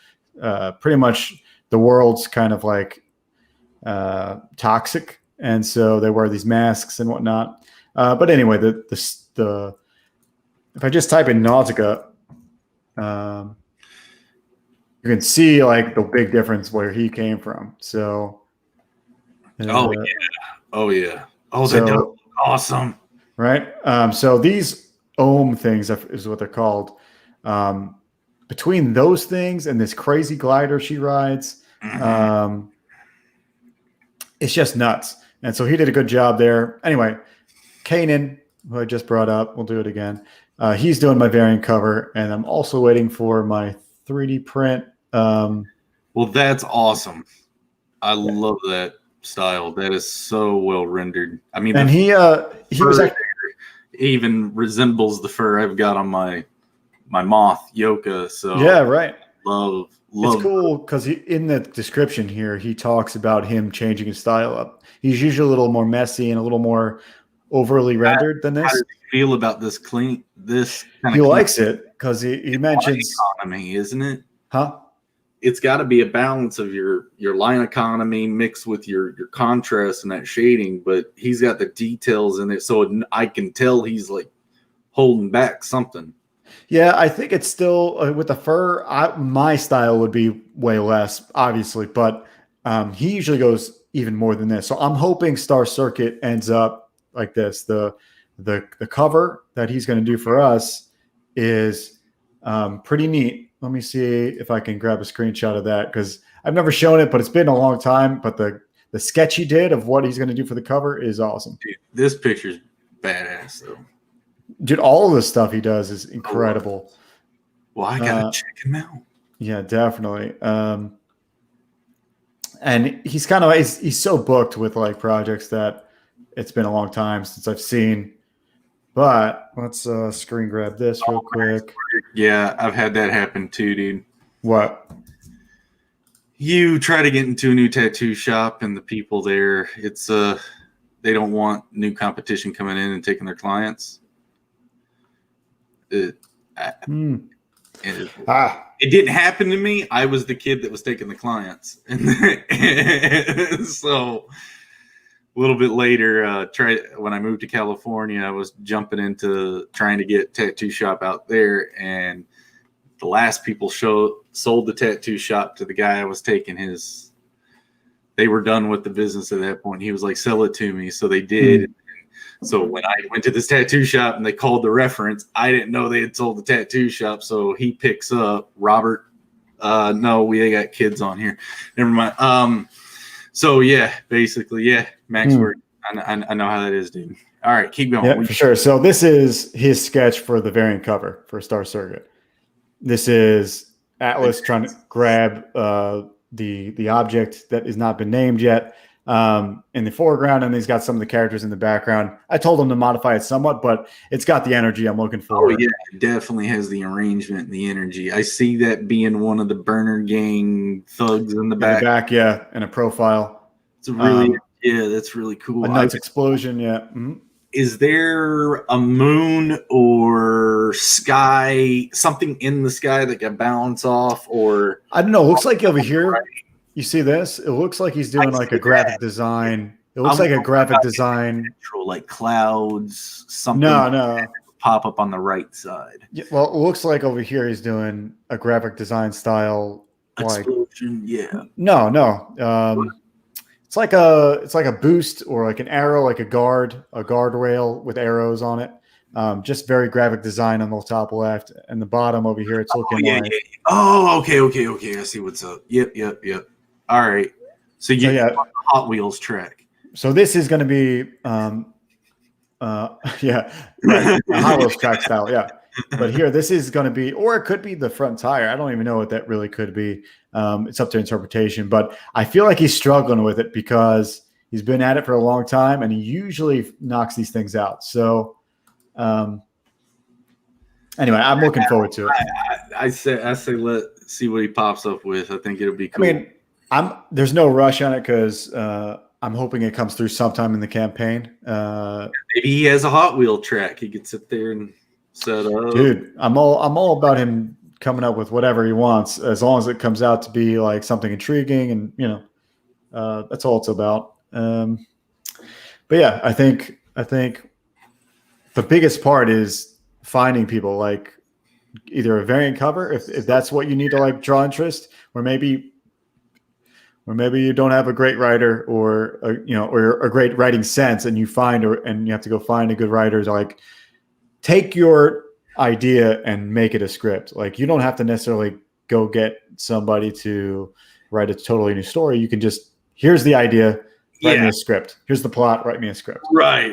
Speaker 2: pretty much the world's kind of like toxic. And so they wear these masks and whatnot. But anyway, the if I just type in Nausicaa, you can see like the big difference where he came from. So,
Speaker 1: oh yeah, that's awesome,
Speaker 2: right? So these ohm things is what they're called. Between those things and this crazy glider she rides, it's just nuts. And so he did a good job there. Anyway, Kanan, who I just brought up, we'll do it again. He's doing my variant cover, and I'm also waiting for my 3D print.
Speaker 1: Well, that's awesome. I love that style. That is so well rendered. I mean,
Speaker 2: and he was actually,
Speaker 1: even resembles the fur I've got on my moth Yoka. So
Speaker 2: yeah, right.
Speaker 1: Love.
Speaker 2: It's cool because in the description here he talks about him changing his style up. He's usually a little more messy and a little more overly rendered than this.
Speaker 1: How does he feel about this clean? This kind
Speaker 2: he
Speaker 1: of
Speaker 2: likes it because he mentions
Speaker 1: line economy, isn't it?
Speaker 2: Huh?
Speaker 1: It's got to be a balance of your line economy mixed with your contrast and that shading. But he's got the details in it, so I can tell he's like holding back something.
Speaker 2: Yeah, I think it's still with the fur. My style would be way less, obviously, but he usually goes even more than this. So I'm hoping Star Circuit ends up like this. The cover that he's going to do for us is pretty neat. Let me see if I can grab a screenshot of that because I've never shown it, but it's been a long time. But the sketch he did of what he's going to do for the cover is awesome.
Speaker 1: Dude, this picture's badass, though.
Speaker 2: Dude, all of the stuff he does is incredible.
Speaker 1: Well, I gotta check him out.
Speaker 2: Yeah, definitely. And he's kind of he's so booked with like projects that it's been a long time since I've seen. But let's screen grab this real quick.
Speaker 1: Yeah, I've had that happen too, dude.
Speaker 2: What?
Speaker 1: You try to get into a new tattoo shop, and the people there, it's they don't want new competition coming in and taking their clients. It didn't happen to me. I was the kid that was taking the clients, and so a little bit later, when I moved to California, I was jumping into trying to get tattoo shop out there, and the last people sold the tattoo shop to the guy I was taking his. They were done with the business at that point. He was like, "Sell it to me," so they did. So when I went to this tattoo shop and they called the reference, I didn't know they had sold the tattoo shop. So he picks up Robert. No, we got kids on here. Never mind. So yeah, basically, yeah, Max work. I know how that is, dude. All right, keep going.
Speaker 2: Yeah, for sure. So this is his sketch for the variant cover for Star Circuit. This is Atlas trying to grab the object that has not been named yet in the foreground, and he's got some of the characters in the background. I told him to modify it somewhat, but it's got the energy I'm looking for.
Speaker 1: Oh yeah, it definitely has the arrangement and the energy. I see that being one of the Burner Gang thugs in the back.
Speaker 2: Yeah, and a profile.
Speaker 1: It's really that's really cool.
Speaker 2: A nice explosion, yeah. Mm-hmm.
Speaker 1: Is there a moon or sky, something in the sky that can balance off? Or
Speaker 2: I don't know. It looks like over here. You see this? It looks like he's doing like a graphic design. It looks like a graphic design.
Speaker 1: Like clouds, something.
Speaker 2: No.
Speaker 1: Pop up on the right side.
Speaker 2: Yeah, well, it looks like over here he's doing a graphic design style.
Speaker 1: Explosion, yeah.
Speaker 2: No. It's like a boost or like an arrow, like a guardrail with arrows on it. Just very graphic design on the top left, and the bottom over here. It's looking like.
Speaker 1: Yeah. Oh, okay. I see what's up. Yep. All right. So you on the Hot Wheels track.
Speaker 2: So this is going to be, right, a Hot Wheels track style, yeah. But here, this is going to be, or it could be the front tire. I don't even know what that really could be. It's up to interpretation. But I feel like he's struggling with it because he's been at it for a long time, and he usually knocks these things out. So, anyway, I'm looking forward to it.
Speaker 1: I say let's see what he pops up with. I think it'll be cool.
Speaker 2: I mean, there's no rush on it because I'm hoping it comes through sometime in the campaign.
Speaker 1: Maybe he has a Hot Wheel track. He could sit there and set up.
Speaker 2: Dude, I'm all about him coming up with whatever he wants, as long as it comes out to be like something intriguing, and that's all it's about. But yeah, I think the biggest part is finding people, like either a variant cover, if that's what you need to like draw interest, or maybe you don't have a great writer or a great writing sense, and you have to go find a good writer to like take your idea and make it a script. Like, you don't have to necessarily go get somebody to write a totally new story. You can just, here's the idea, write me a script. Here's the plot, write me a script.
Speaker 1: Right.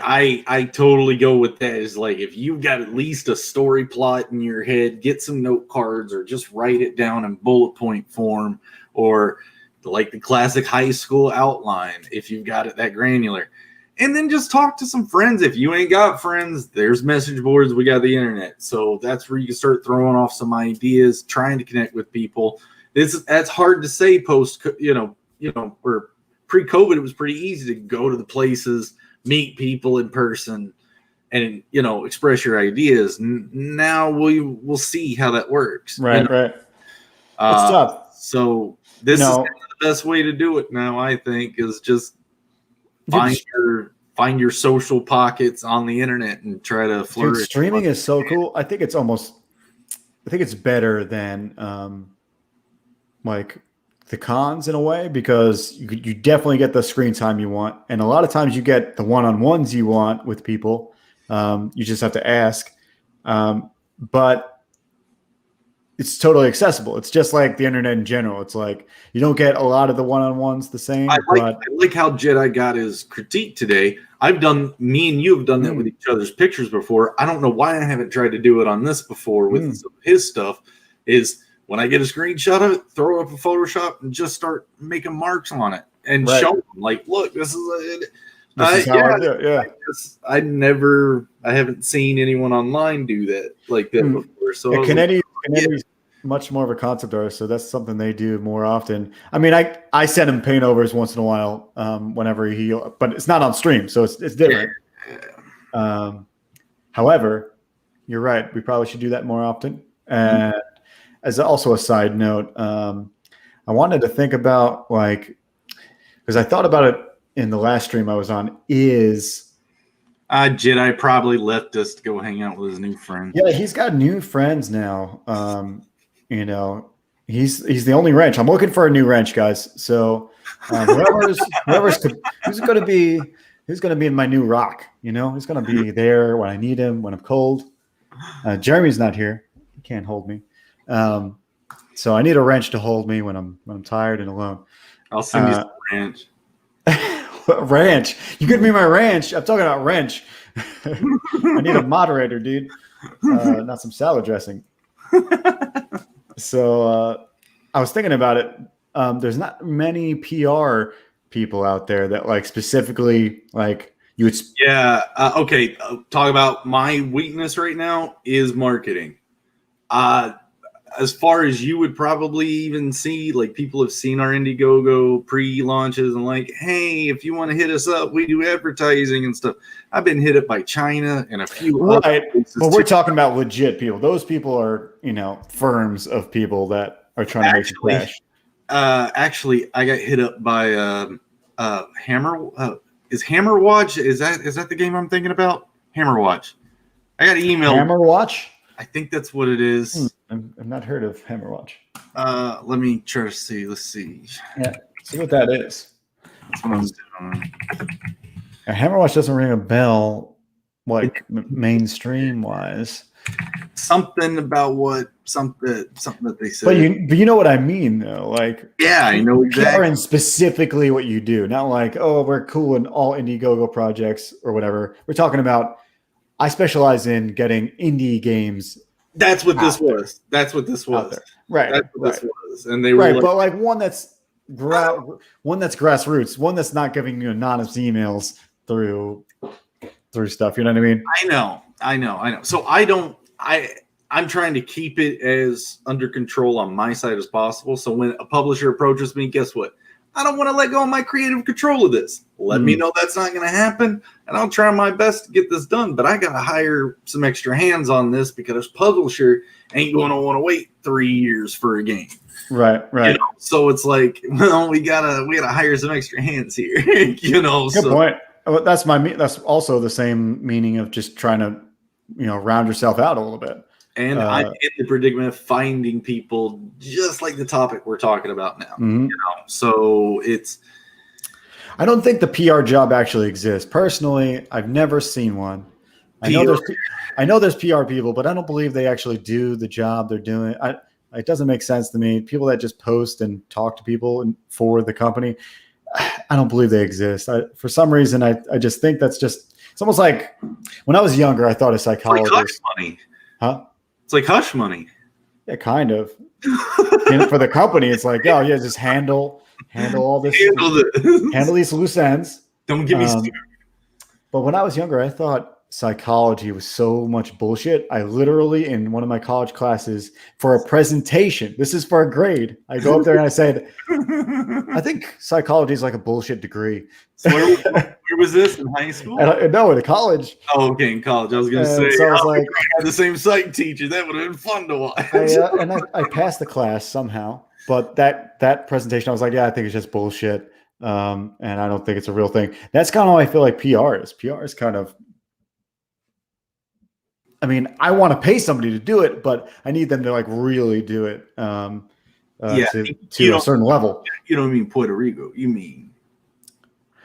Speaker 1: I totally go with that. Is like, if you've got at least a story plot in your head, get some note cards or just write it down in bullet point form, or like the classic high school outline if you've got it that granular. And then just talk to some friends. If you ain't got friends, there's message boards. We got the internet. So that's where you can start throwing off some ideas, trying to connect with people. That's hard to say post, or pre-COVID, it was pretty easy to go to the places, meet people in person, and, express your ideas. Now we'll see how that works.
Speaker 2: Right. It's tough.
Speaker 1: So this is the best way to do it now, I think, is just find your social pockets on the internet and try to flourish.
Speaker 2: Dude, streaming is so cool. I think it's better than like the cons in a way, because you definitely get the screen time you want, and a lot of times you get the one-on-ones you want with people. You just have to ask, but it's totally accessible. It's just like the internet in general. It's like you don't get a lot of the one-on-ones the same.
Speaker 1: I like how Jedi got his critique today. Me and you have done that with each other's pictures before. I don't know why I haven't tried to do it on this before with some of his stuff. Is when I get a screenshot of it, throw up a Photoshop and just start making marks on it and show them, like, look, this is it.
Speaker 2: This is how I do it. Yeah.
Speaker 1: I haven't seen anyone online do that like that before. So
Speaker 2: Kennedy's much more of a concept artist, so that's something they do more often. I mean, I send him paint overs once in a while, whenever but it's not on stream, so it's different. However, you're right. We probably should do that more often. And as also a side note, I wanted to think about, like, because I thought about it in the last stream I was on, is
Speaker 1: Jedi probably left us to go hang out with his new friends.
Speaker 2: Yeah, he's got new friends now. He's the only wrench. I'm looking for a new wrench, guys. So who's going to be in my new rock? Who's going to be there when I need him, when I'm cold. Jeremy's not here. He can't hold me. So I need a wrench to hold me when I'm tired and alone.
Speaker 1: I'll send you some wrench.
Speaker 2: Ranch. You could be my ranch. I'm talking about wrench. I need a moderator, dude. Not some salad dressing. So I was thinking about it. there's not many PR people out there that like specifically like you would.
Speaker 1: Yeah. Okay. Talk about my weakness right now is marketing. As far as you would probably even see, like people have seen our Indiegogo pre-launches and like, hey, if you want to hit us up, we do advertising and stuff. I've been hit up by China and a few
Speaker 2: right, but we're
Speaker 1: too.
Speaker 2: talking about legit people. Those people are, firms of people that are trying to make cash.
Speaker 1: Actually, I got hit up by Hammer. Is Hammerwatch? Is that the game I'm thinking about? Hammerwatch. I got an email.
Speaker 2: Hammerwatch?
Speaker 1: I think that's what it is.
Speaker 2: I've not heard of Hammerwatch.
Speaker 1: Let me try to see. Let's see.
Speaker 2: Yeah, see what that is.
Speaker 1: That's what I was doing.
Speaker 2: Hammerwatch doesn't ring a bell, like mainstream wise.
Speaker 1: Something about something that they said.
Speaker 2: But you know what I mean though, like
Speaker 1: yeah, I know exactly.
Speaker 2: And specifically what you do, not like we're cool in all Indiegogo projects or whatever. We're talking about. I specialize in getting indie games.
Speaker 1: That's what this was. That's what this was.
Speaker 2: Right.
Speaker 1: That's what this was. And they were
Speaker 2: but like one that's grassroots, one that's not giving you anonymous emails through stuff. You know what I mean?
Speaker 1: I know. So I'm trying to keep it as under control on my side as possible. So when a publisher approaches me, guess what? I don't want to let go of my creative control of this. Let me know that's not going to happen, and I'll try my best to get this done. But I got to hire some extra hands on this because publisher ain't going to want to wait 3 years for a game.
Speaker 2: Right.
Speaker 1: So it's like, well, we gotta hire some extra hands here.
Speaker 2: Good point. That's also the same meaning of just trying to, round yourself out a little bit.
Speaker 1: And I'm in the predicament of finding people just like the topic we're talking about now.
Speaker 2: Mm-hmm.
Speaker 1: So it's.
Speaker 2: I don't think the PR job actually exists. Personally, I've never seen one. I know there's PR people, but I don't believe they actually do the job they're doing. It doesn't make sense to me. People that just post and talk to people for the company, I don't believe they exist. For some reason, I just think that's just. It's almost like when I was younger, I thought a psychologist.
Speaker 1: Like hush money.
Speaker 2: Huh?
Speaker 1: It's like hush money.
Speaker 2: Yeah, kind of. For the company, it's like, just handle all this. Handle these loose ends.
Speaker 1: Don't give me started.
Speaker 2: But when I was younger, I thought psychology was so much bullshit. I literally, in one of my college classes, for a presentation, this is for a grade, I go up there and I said, I think psychology is like a bullshit degree.
Speaker 1: So where was this, in high school?
Speaker 2: No, in college.
Speaker 1: Oh, okay, in college. I was going to say,
Speaker 2: so I was like,
Speaker 1: I had the same psych teacher. That would have been fun to watch.
Speaker 2: I passed the class somehow. But that presentation, I was like, I think it's just bullshit. And I don't think it's a real thing. That's kind of how I feel like PR is. PR is kind of, I want to pay somebody to do it, but I need them to like really do it to a certain level.
Speaker 1: You don't mean Puerto Rico. You mean.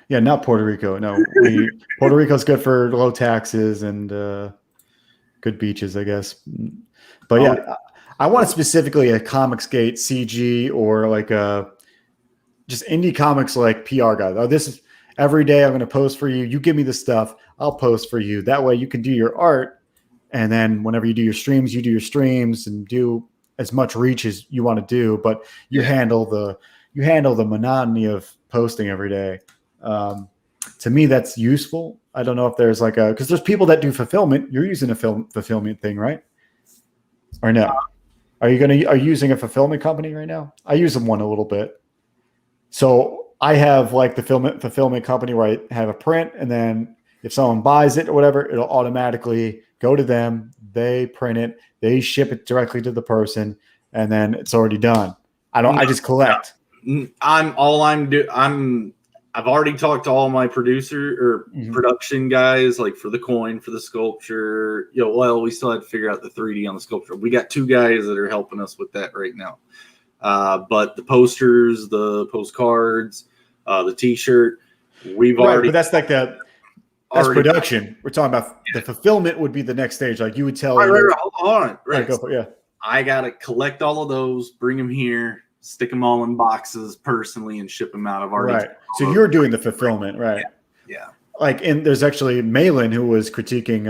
Speaker 2: Yeah, not Puerto Rico. No, Puerto Rico's good for low taxes and good beaches, I guess. But I want specifically a Comicsgate CG or like just indie comics like PR guy. This is every day I'm going to post for you. You give me the stuff, I'll post for you. That way you can do your art. And then whenever you do your streams, you do your streams and do as much reach as you want to do. But you handle the monotony of posting every day. To me, that's useful. I don't know if there's because there's people that do fulfillment. You're using a fulfillment thing, right? Or no? Are you using a fulfillment company right now? I use them one a little bit. So I have like the fulfillment company where I have a print, and then if someone buys it or whatever, it'll automatically go to them. They print it, they ship it directly to the person, and then it's already done. I just collect.
Speaker 1: I've already talked to all my producer or production guys, like for the coin, for the sculpture. We still had to figure out the 3D on the sculpture. We got 2 guys that are helping us with that right now. But the posters, the postcards, the T-shirt, we've already. But
Speaker 2: that's like that's production. We're talking about the fulfillment would be the next stage. Like you would tell.
Speaker 1: Hold on. Right.
Speaker 2: Yeah.
Speaker 1: I gotta collect all of those, bring them here, stick them all in boxes personally, and ship them out. I've already.
Speaker 2: Right. So you're doing the fulfillment, right?
Speaker 1: Yeah.
Speaker 2: There's actually Malin who was critiquing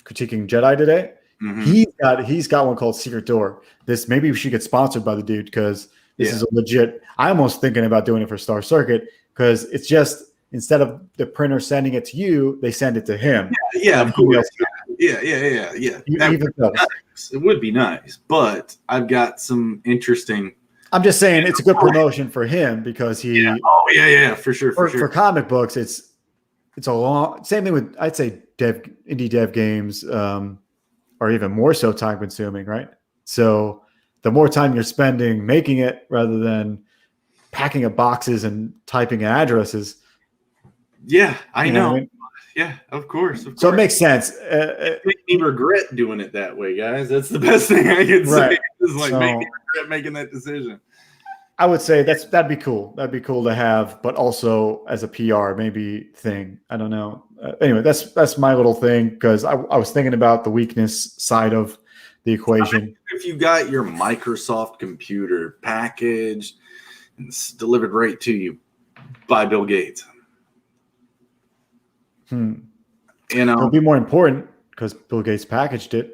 Speaker 2: Jedi today. Mm-hmm. He's got one called Secret Door. Maybe we should get sponsored by the dude because This is a legit. I'm almost thinking about doing it for Star Circuit because it's just instead of the printer sending it to you, they send it to him.
Speaker 1: Yeah, of course. Yeah.
Speaker 2: Even though.
Speaker 1: Nice. It would be nice, but I've got some interesting.
Speaker 2: I'm just saying it's a good promotion for him because he.
Speaker 1: Yeah. Oh yeah, for sure.
Speaker 2: For comic books, it's a long. Same thing with I'd say indie dev games are even more so time consuming, right? So the more time you're spending making it rather than packing up boxes and typing addresses.
Speaker 1: Yeah, I know.
Speaker 2: What I mean?
Speaker 1: Yeah, of course.
Speaker 2: So it makes sense.
Speaker 1: It make me regret doing it that way, guys. That's the best thing I can say. It's like make me regret making that decision.
Speaker 2: I would say that'd be cool. That'd be cool to have, but also as a PR maybe thing. I don't know. Anyway, that's my little thing because I was thinking about the weakness side of the equation.
Speaker 1: If you got your Microsoft computer packaged and delivered right to you by Bill Gates, you know,
Speaker 2: it'll be more important because Bill Gates packaged it.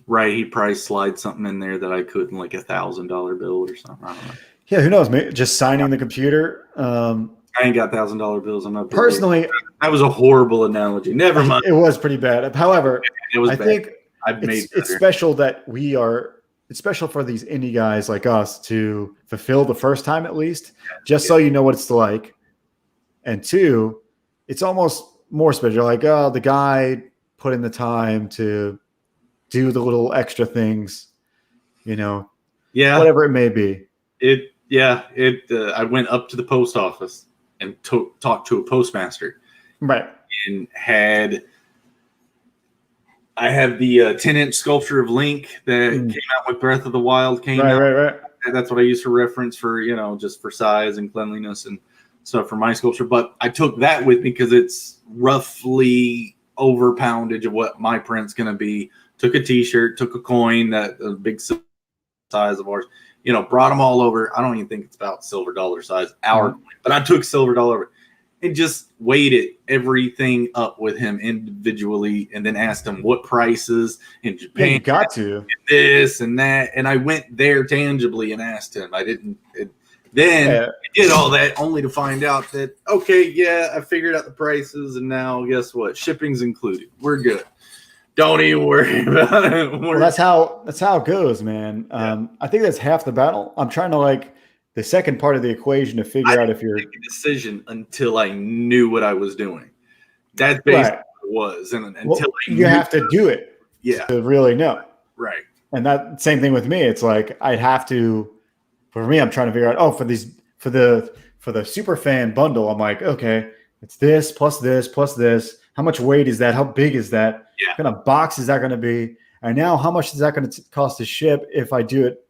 Speaker 1: Right, he probably slide something in there that I couldn't, like $1,000 bill or something. I don't know.
Speaker 2: Yeah, who knows? Maybe just signing the computer.
Speaker 1: I ain't got $1,000 bills. I'm not
Speaker 2: personally.
Speaker 1: That was a horrible analogy. Never mind.
Speaker 2: It was pretty bad. However,
Speaker 1: it was
Speaker 2: I
Speaker 1: bad.
Speaker 2: think
Speaker 1: it's
Speaker 2: special that we are. It's special for these indie guys like us to fulfill the first time at least, just so you know what it's like. And two, it's almost more special. Like, oh, the guy put in the time to do the little extra things, you know, whatever it may be.
Speaker 1: I went up to the post office and talked to a postmaster,
Speaker 2: right?
Speaker 1: And I have the 10-inch sculpture of Link that came out with Breath of the Wild.
Speaker 2: Right.
Speaker 1: That's what I use for reference for, just for size and cleanliness and stuff for my sculpture. But I took that with me because it's roughly over poundage of what my print's going to be. Took a T-shirt, took a coin, that a big size of ours, brought them all over. I don't even think it's about silver dollar size, coin, but I took silver dollar and just weighted everything up with him individually and then asked him what prices in Japan.
Speaker 2: You got to.
Speaker 1: This and that. And I went there tangibly and asked him. I didn't. I did all that only to find out that, I figured out the prices and now guess what? Shipping's included. We're good. Don't even worry about it.
Speaker 2: Well, that's how it goes, man. I think that's half the battle. I'm trying to the second part of the equation to figure out if you're
Speaker 1: make a decision until I knew what I was doing. That's basically what it was. And until
Speaker 2: you have to do it to really know.
Speaker 1: Right.
Speaker 2: And that same thing with me. It's like I'd have to. For me, I'm trying to figure out. For the super fan bundle, I'm like, okay, it's this plus this plus this. How much weight is that? How big is that?
Speaker 1: Yeah.
Speaker 2: What kind of box is that going to be? And now, how much is that going to cost to ship if I do it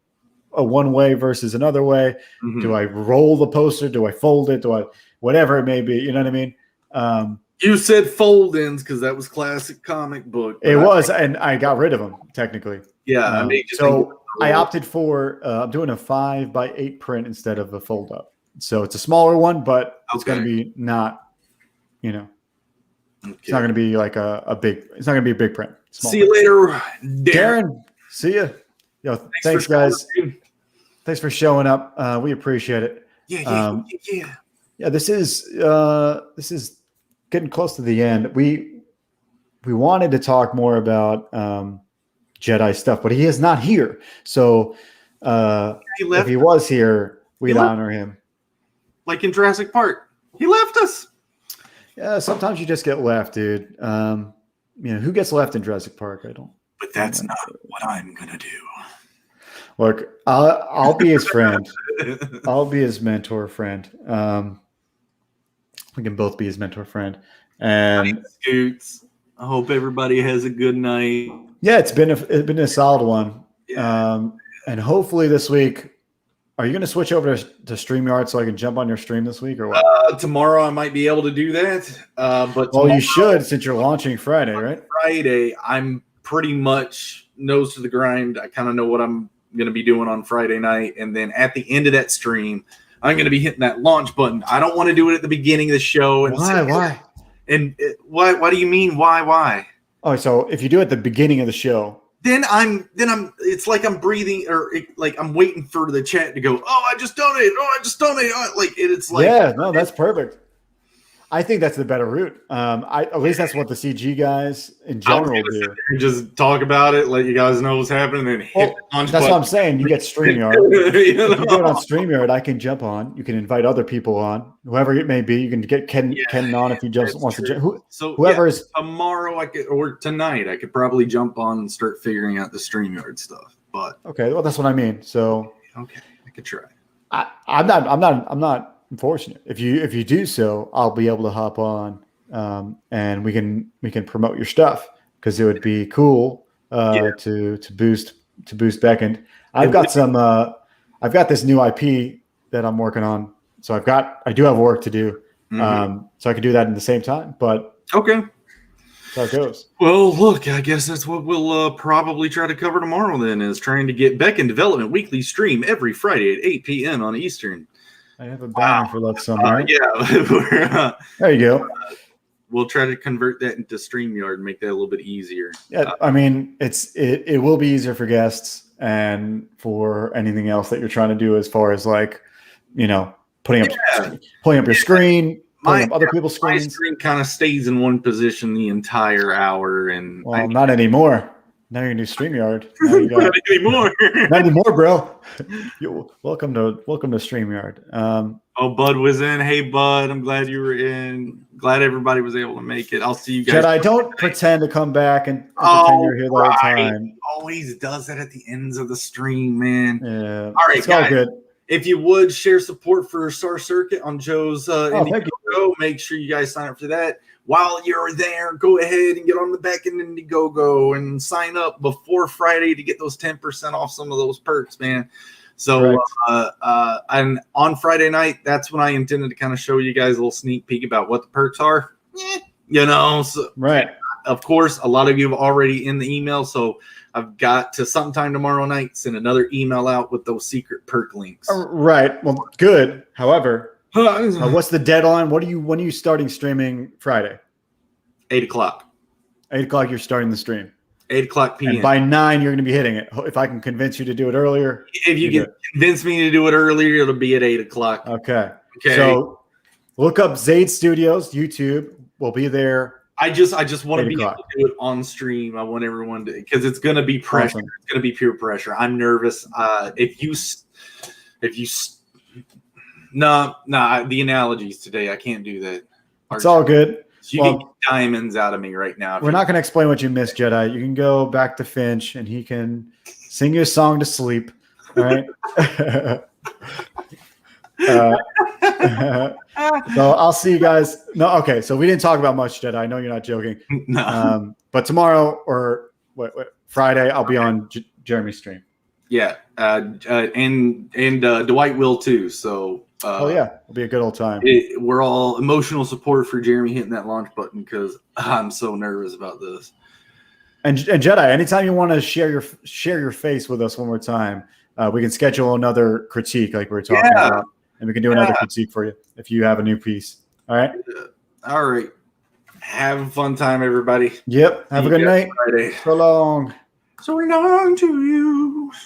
Speaker 2: a one way versus another way? Mm-hmm. Do I roll the poster? Do I fold it? Do I whatever it may be? You know what I mean?
Speaker 1: You said fold-ins because that was classic comic book.
Speaker 2: It was, and I got rid of them technically.
Speaker 1: Yeah.
Speaker 2: I opted for I'm doing a 5x8 print instead of a fold up. So it's a smaller one, but it's going to be not, It's not going to be like a big. It's not going to be a big print.
Speaker 1: See you later,
Speaker 2: Darren. See you. Thanks guys. Thanks for showing up. We appreciate it.
Speaker 1: Yeah.
Speaker 2: Yeah. This is getting close to the end. We wanted to talk more about Jedi stuff, but he is not here. So if he was here, we'd honor him.
Speaker 1: Like in Jurassic Park, he left us.
Speaker 2: Yeah, sometimes you just get left, dude. Who gets left in Jurassic Park? I don't.
Speaker 1: But that's not what I'm gonna do.
Speaker 2: Look, I'll be his friend. I'll be his mentor friend. We can both be his mentor friend. And
Speaker 1: Scoots. I hope everybody has a good night.
Speaker 2: Yeah, it's been a solid one.
Speaker 1: Yeah.
Speaker 2: And hopefully this week. Are you going to switch over to StreamYard so I can jump on your stream this week or what?
Speaker 1: Tomorrow I might be able to do that. But
Speaker 2: you should since you're launching Friday, right?
Speaker 1: Friday, I'm pretty much nose to the grind. I kind of know what I'm going to be doing on Friday night. And then at the end of that stream, I'm going to be hitting that launch button. I don't want to do it at the beginning of the show. And
Speaker 2: Why?
Speaker 1: And why do you mean why?
Speaker 2: Oh, so if you do it at the beginning of the show,
Speaker 1: then I'm it's like I'm breathing or like I'm waiting for the chat to go, oh, I just donated. Oh, like it's like,
Speaker 2: yeah, no, that's perfect. I think that's the better route. At least that's what the CG guys in general do.
Speaker 1: Just talk about it, let you guys know what's happening, and then hit the punch
Speaker 2: that's
Speaker 1: button.
Speaker 2: what I'm saying. You get StreamYard. If you do it on StreamYard, I can jump on. You can invite other people on, whoever it may be. You can get Ken on if he just wants to. Whoever is
Speaker 1: tomorrow, or tonight, I could probably jump on and start figuring out the StreamYard stuff. But
Speaker 2: okay, well, that's what I mean. So
Speaker 1: okay, I could try.
Speaker 2: I'm not unfortunate. If you do so, I'll be able to hop on, and we can promote your stuff, because it would be cool to boost backend. I've got this new IP that I'm working on, so I do have work to do, so I could do that in the same time. But
Speaker 1: okay,
Speaker 2: that's how it goes.
Speaker 1: Well, look, I guess that's what we'll probably try to cover tomorrow. Then is trying to get Beckon Development weekly stream every Friday at 8 p.m. on Eastern.
Speaker 2: I have a banner for that somewhere.
Speaker 1: There
Speaker 2: you go.
Speaker 1: We'll try to convert that into StreamYard and make that a little bit easier.
Speaker 2: Yeah, I mean, it will be easier for guests and for anything else that you're trying to do, as far as like, putting up your screen, pulling up other people's screens.
Speaker 1: My screen kind of stays in one position the entire hour, and
Speaker 2: not anymore. Now you're gonna do StreamYard.
Speaker 1: Not anymore.
Speaker 2: Not anymore, bro. Welcome to StreamYard.
Speaker 1: Bud was in. Hey, Bud, I'm glad you were in. Glad everybody was able to make it. I'll see you guys.
Speaker 2: Jedi, don't pretend to come back and pretend you're here the whole time.
Speaker 1: He always does that at the ends of the stream, man.
Speaker 2: Yeah.
Speaker 1: All right,
Speaker 2: it's
Speaker 1: guys.
Speaker 2: all good.
Speaker 1: If you would share support for Star Circuit on Joe's Indiegogo, make sure you guys sign up for that. While you're there, go ahead and get on the back end Indiegogo and sign up before Friday to get those 10% off some of those perks, man. So, and on Friday night, that's when I intended to kind of show you guys a little sneak peek about what the perks are. So,
Speaker 2: right.
Speaker 1: Of course, a lot of you have already in the email, so I've got to sometime tomorrow night send another email out with those secret perk links.
Speaker 2: Right. Well, good. However, what's the deadline? When are you starting streaming Friday?
Speaker 1: 8 o'clock.
Speaker 2: 8 o'clock, you're starting the stream.
Speaker 1: 8 o'clock p.m.
Speaker 2: And by 9, you're going to be hitting it. If I can convince you to do it earlier.
Speaker 1: If you can convince me to do it earlier, it'll be at 8 o'clock.
Speaker 2: Okay. So look up Zade Studios, YouTube. We'll be there.
Speaker 1: I just want to be able to do it on stream. I want everyone to, because it's going to be pressure.
Speaker 2: Awesome.
Speaker 1: It's going to be pure pressure. I'm nervous. The analogies today, I can't do that.
Speaker 2: It's all good.
Speaker 1: You can get diamonds out of me right now.
Speaker 2: We're not going to explain what you missed, Jedi. You can go back to Finch, and he can sing you a song to sleep. All right. So I'll see you guys. No, okay. So we didn't talk about much, Jedi. I know you're not joking.
Speaker 1: No.
Speaker 2: But tomorrow or Friday, I'll be on Jeremy's stream.
Speaker 1: Yeah, and Dwight will too. So
Speaker 2: it'll be a good old time.
Speaker 1: We're all emotional support for Jeremy hitting that launch button, because I'm so nervous about this.
Speaker 2: And Jedi, anytime you want to share your face with us one more time, we can schedule another critique like we were talking about, and we can do another critique for you if you have a new piece. All right.
Speaker 1: All right. Have a fun time, everybody.
Speaker 2: Yep. Have a good night.
Speaker 1: Friday.
Speaker 2: So long.
Speaker 1: So long to you.